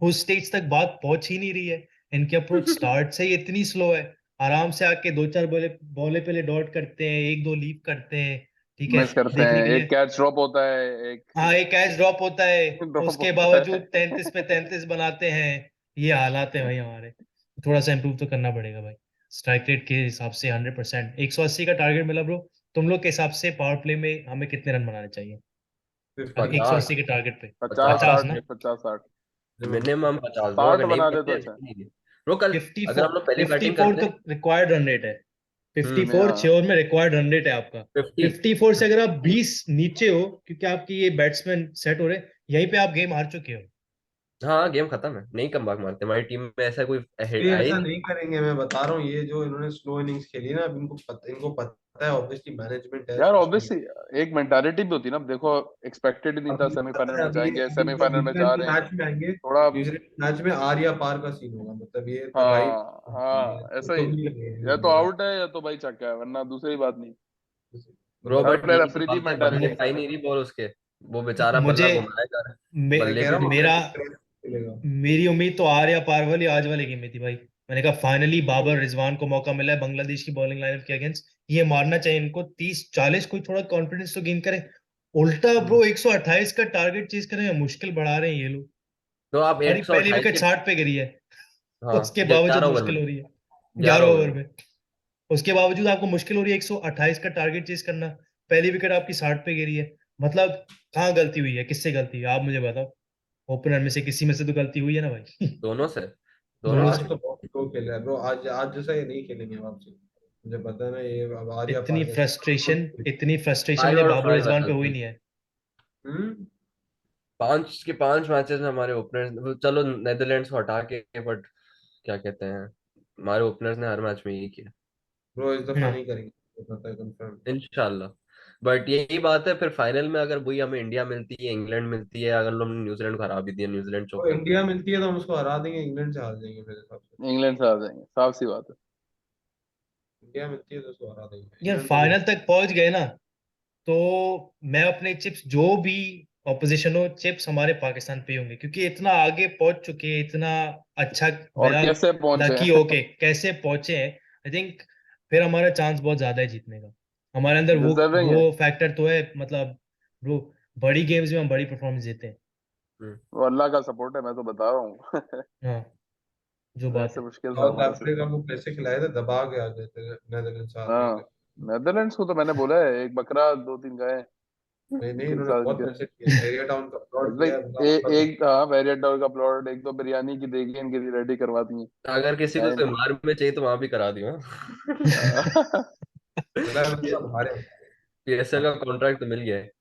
उस स्टेज तक बात पहुंच ही नहीं रही है। इनकी अप्रोच स्टार्ट से ही इतनी स्लो है, आराम से आके दो चार बॉले बॉले पहले डॉट करते हैं, एक दो लीव करते हैं, ठीक है, मिस करते देखने हैं, के एक लिए। कैच ड्रॉप होता है, एक हाँ, एक कैच ड्रॉप होता है, ड्रॉप उसके होता बावजूद है। 33 पे 33 बनाते हैं। ये हालात है भाई हमारे, थोड़ा सा इम्प्रूव तो करना पड़ेगा भाई। स्ट्राइक रेट के हिसाब से 100%, 180 का टारगेट मिला ब्रो। तुम लोग के हिसाब से पावर प्ले में हमें कितने रन बनाने चाहिए? अगर 50, 180 के टारगेट पे 50 50 60, ना? 50 60, मिनिमम 50 ब्रो, 60 अगर नहीं बना दे बनते तो ऐसे अच्छा। नहीं है ब्रो। कल अगर 54, हम लोग पहली बैटिंग 54 करते, तो रिक्वायर्ड रन रेट है। 54 हाँ 6 ओवर में रिक्वायर्ड रन रेट है आपका। 50, 54 से अगर आप 20 नीचे हो, क्योंकि आपकी ये बैट्समैन सेट हो रहे हैं, यहीं पे आप गेम हार चुके हो। हाँ गेम खत्म है, नहीं कम मारते, हमारी टीम में ऐसा कोई ये है ही ऐसा नहीं। नहीं करेंगे, मैं बता रहा हूँ, ये जो इन्होंने स्लो इनिंग्स खेली ना, अब इनको पता है, ऑब्वियसली मैनेजमेंट है, यार, सोच रही ऑब्वियसली एक मेंटालिटी भी होती है ना। अब देखो, एक्सपेक्टेड ही नहीं अब था, इनको सेमीफाइनल पता है, में अभी जाएंगे, अभी जब सेमीफाइनल में जा न्यूजीलैंड के रहे हैं मैच में आएंगे, थोड़ा। न्यूजीलैंड मैच में आर या पार का सीन होगा, मतलब ये तो भाई हाँ हाँ, ऐसा तो ही, नहीं लगेगा या तो न्यूजीलैंड। आउट है या तो भाई छक्का है, वरना दूसरी बात नहीं। ब्रो हर बट प्लेयर यही तो अफरीदी बात है, बल्ले मेंटालिटी। खाई नहीं रही बॉल उसके, वो बेचारा मुझे बल्ला घुमाया जा रहा है, मैं बल्ले कह भी रहा हूँ दिख रहे मेरा मिलेगा। मेरी उम्मीद तो आर या पार वाली आज वाले गेम में थी भाई। मैंने कहा फाइनली बाबर रिजवान को मौका मिला है बांग्लादेश की बॉलिंग लाइनअप के अगेंस्ट, ये मारना चाहिए इनको 30 40, कोई थोड़ा कॉन्फिडेंस तो गेन करे। उल्टा ब्रो 128 का टारगेट चेज करें, मुश्किल बढ़ा रहे हैं ये लोग। तो आप हमारी पहली 128 विकेट के, 60 पे गिरी है, हाँ उसके बावजूद 11 ओवर में, मुश्किल हो रही है। 11 11 ओवर ओवर में। में उसके बावजूद आपको मुश्किल हो रही है 128 का टारगेट चेज करना। पहली विकेट आपकी 60 पे गिरी है, मतलब कहाँ गलती हुई है, किससे गलती है, आप मुझे बताओ। ओपनर में से किसी में से तो गलती हुई है ना भाई। दोनों से, ब्रो दोनों दोनों से। आज से। तो बहुत स्लो खेल रहा है ब्रो, आज जैसा ये नहीं खेलेंगे वापसी, मुझे पता है ना, ये अब आर या इतनी पार का फ्रस्ट्रेशन, इतनी फ्रस्ट्रेशन 5 मुझे और बाबर 5 रिजवान है पे हुई भाई। नहीं है। 5 मैचेस में हमारे ओपनर्स, चलो नेदरलैंड्स को हटा के, बट क्या कहते हैं, हमारे ओपनर्स ने हर मैच में यही किया। ब्रो इस दफा हाँ, नहीं करेंगे, मुझे पता है कंफर्म। इंशाल्लाह। बट यही बात है, फिर फाइनल में अगर वही हमें इंडिया मिलती है, इंग्लैंड मिलती है, अगर हमने न्यूजीलैंड को हरा भी दिया, न्यूजीलैंड तो चौक करके, इंडिया मिलती है तो हम उसको हरा देंगे, इंग्लैंड से हार जाएंगे मेरे हिसाब से। इंग्लैंड से आ जाएंगे, साफ सी बात है। इंडिया मिलती है तो उसको हरा देंगे, यार इंग्लैंड को नहीं। फाइनल तक पहुंच गए ना, तो मैं अपने चिप्स, जो भी ऑपोजिशन हो, चिप्स हमारे पाकिस्तान पे ही होंगे, क्योंकि इतना आगे पहुंच चुके हैं, इतना अच्छा और मेरा कैसे पहुंचे लकी हैं। होके कैसे पहुंचे हैं। आई थिंक फिर हमारा चांस बहुत ज्यादा है जीतने का। हमारे अंदर वो डिजर्विंग है। वो फैक्टर तो है, मतलब वो बड़ी गेम्स में हम बड़ी परफॉर्मेंस देते हैं। हम्म। वो अल्लाह का सपोर्ट है, मैं तो बता रहा हूँ। हाँ, जो बात वैसे है। मुश्किल से साउथ हमारा अफ्रीका सिस्टम। को कैसे खिलाए थे, दबा के आ गए थे नेदरलैंड हार गए थे। हाँ, नेदरलैंड्स को तो मैंने बोला है, एक बकरा दो तीन गाय, नहीं नहीं, एक इन्होंने साथ बहुत इनके। पैसे दिए, एरिया टाउन का प्लॉट भाई, दिया है, बुरा हाल कर एक हाँ, वेरिएटर का प्लॉट, एक तो बिरयानी की देगी इनकी रेडी करवा दी अगर किसी को है इनकी। सिमार में चाहिए तो वहां भी करा दियो। दिया है, मतलब हारे। पीएसएल का कॉन्ट्रैक्ट तो मिल गया है।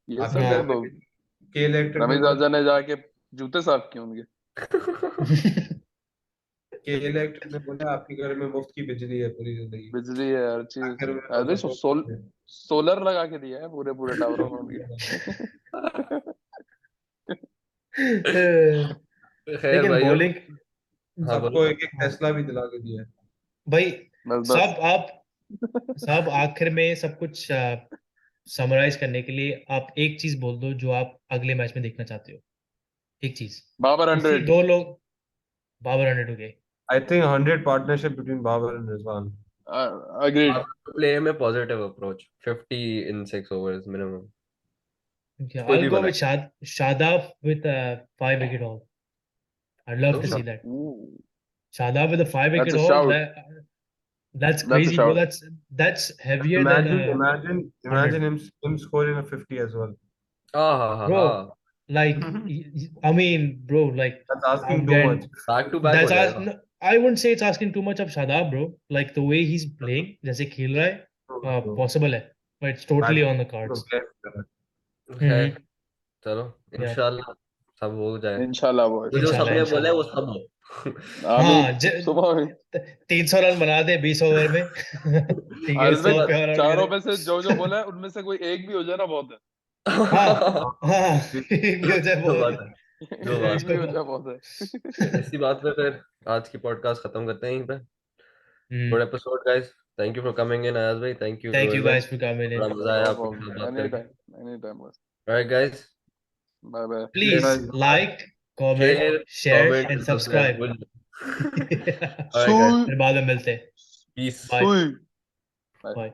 ये आपके सब हाँ। का घर तो में के इलेक्ट्रिक ने रमेश बोला, राजा ने जाके जूते साफ किए उनके। के इलेक्ट्रिक ने बोला आपके घर में मुफ्त की बिजली है पूरी जिंदगी, बिजली है, हर चीज। आखिर में तो अरे सपोर्ट। सोलर लगा के दिया है पूरे पूरे टावरों में उनके। खैर लेकिन भाइयों, बॉलिंग, हाँ बोलो। सबको एक एक हाँ टेस्ला भी दिला के दिया है। भाई, बस सब बस। आप सब आखिर में सब कुछ समराइज करने के लिए आप एक चीज बोल दो जो आप अगले मैच में देखना चाहते हो। एक चीज, बाबर इसी 100। दो लोग। बाबर 100 हो गए। I think 100 partnership between Babar and Rizwan. Agreed. Play में positive approach, 50 in 6 overs minimum, Okay, कोई I'll भी go बनाए with Shadab with a 5 wicket haul. I'd love to तो। see that. Shadab with a five that's wicket a haul. Shout. That's that's a crazy, bro. Shout. That's heavier than Imagine, a imagine, imagine 100, him scoring a 50 as well. हाँ हाँ हाँ bro. हाँ, Like, I mean, bro, like, That's asking I'm too much. getting back to back हो that's ask, जाएगा। no, I wouldn't say it's asking too much of Shadab, bro. Like the way he's playing, जैसे खेल रहा है, तो possible है, but it's totally back on the तो cards. खैर, चलो Yeah. इंशाल्लाह सब हो जाए, इंशाल्लाह बॉयज, तो जो इंशाल्लाह सबने बोला है वो इंशाल्लाह। सब हो। आमीन। हाँ सुबह में 300 रन बना दे 20 ओवर में। ठीक है, आदिल 100 भाई, पे और आउट चारों करे। में से जो बोला है उनमें से कोई एक भी हो जाए ना बहुत है। हाँ हाँ, भी- एक भी हो जाए जो बहुत बात है। है, जो बात एक भी हो जाए बहुत है। है। इसी बात पे फिर आज की पॉडकास्ट खत्म करते हैं यहीं पे। Hmm, good episode guys, thank you for coming in Ayaz भाई, thank you thank Rohil you भाई, गाइस फॉर कमिंग बड़ा इन। मजा आया नो आपके साथ प्रॉब्लम, बात एनी करके। टाइम, एनी टाइम बस। Alright guys, bye bye. Please guys, like, comment, share, share comment, and subscribe. Subscribe. Alright guys, सुई फिर बाद में मिलते हैं। पीस। बाय सुई। बाय।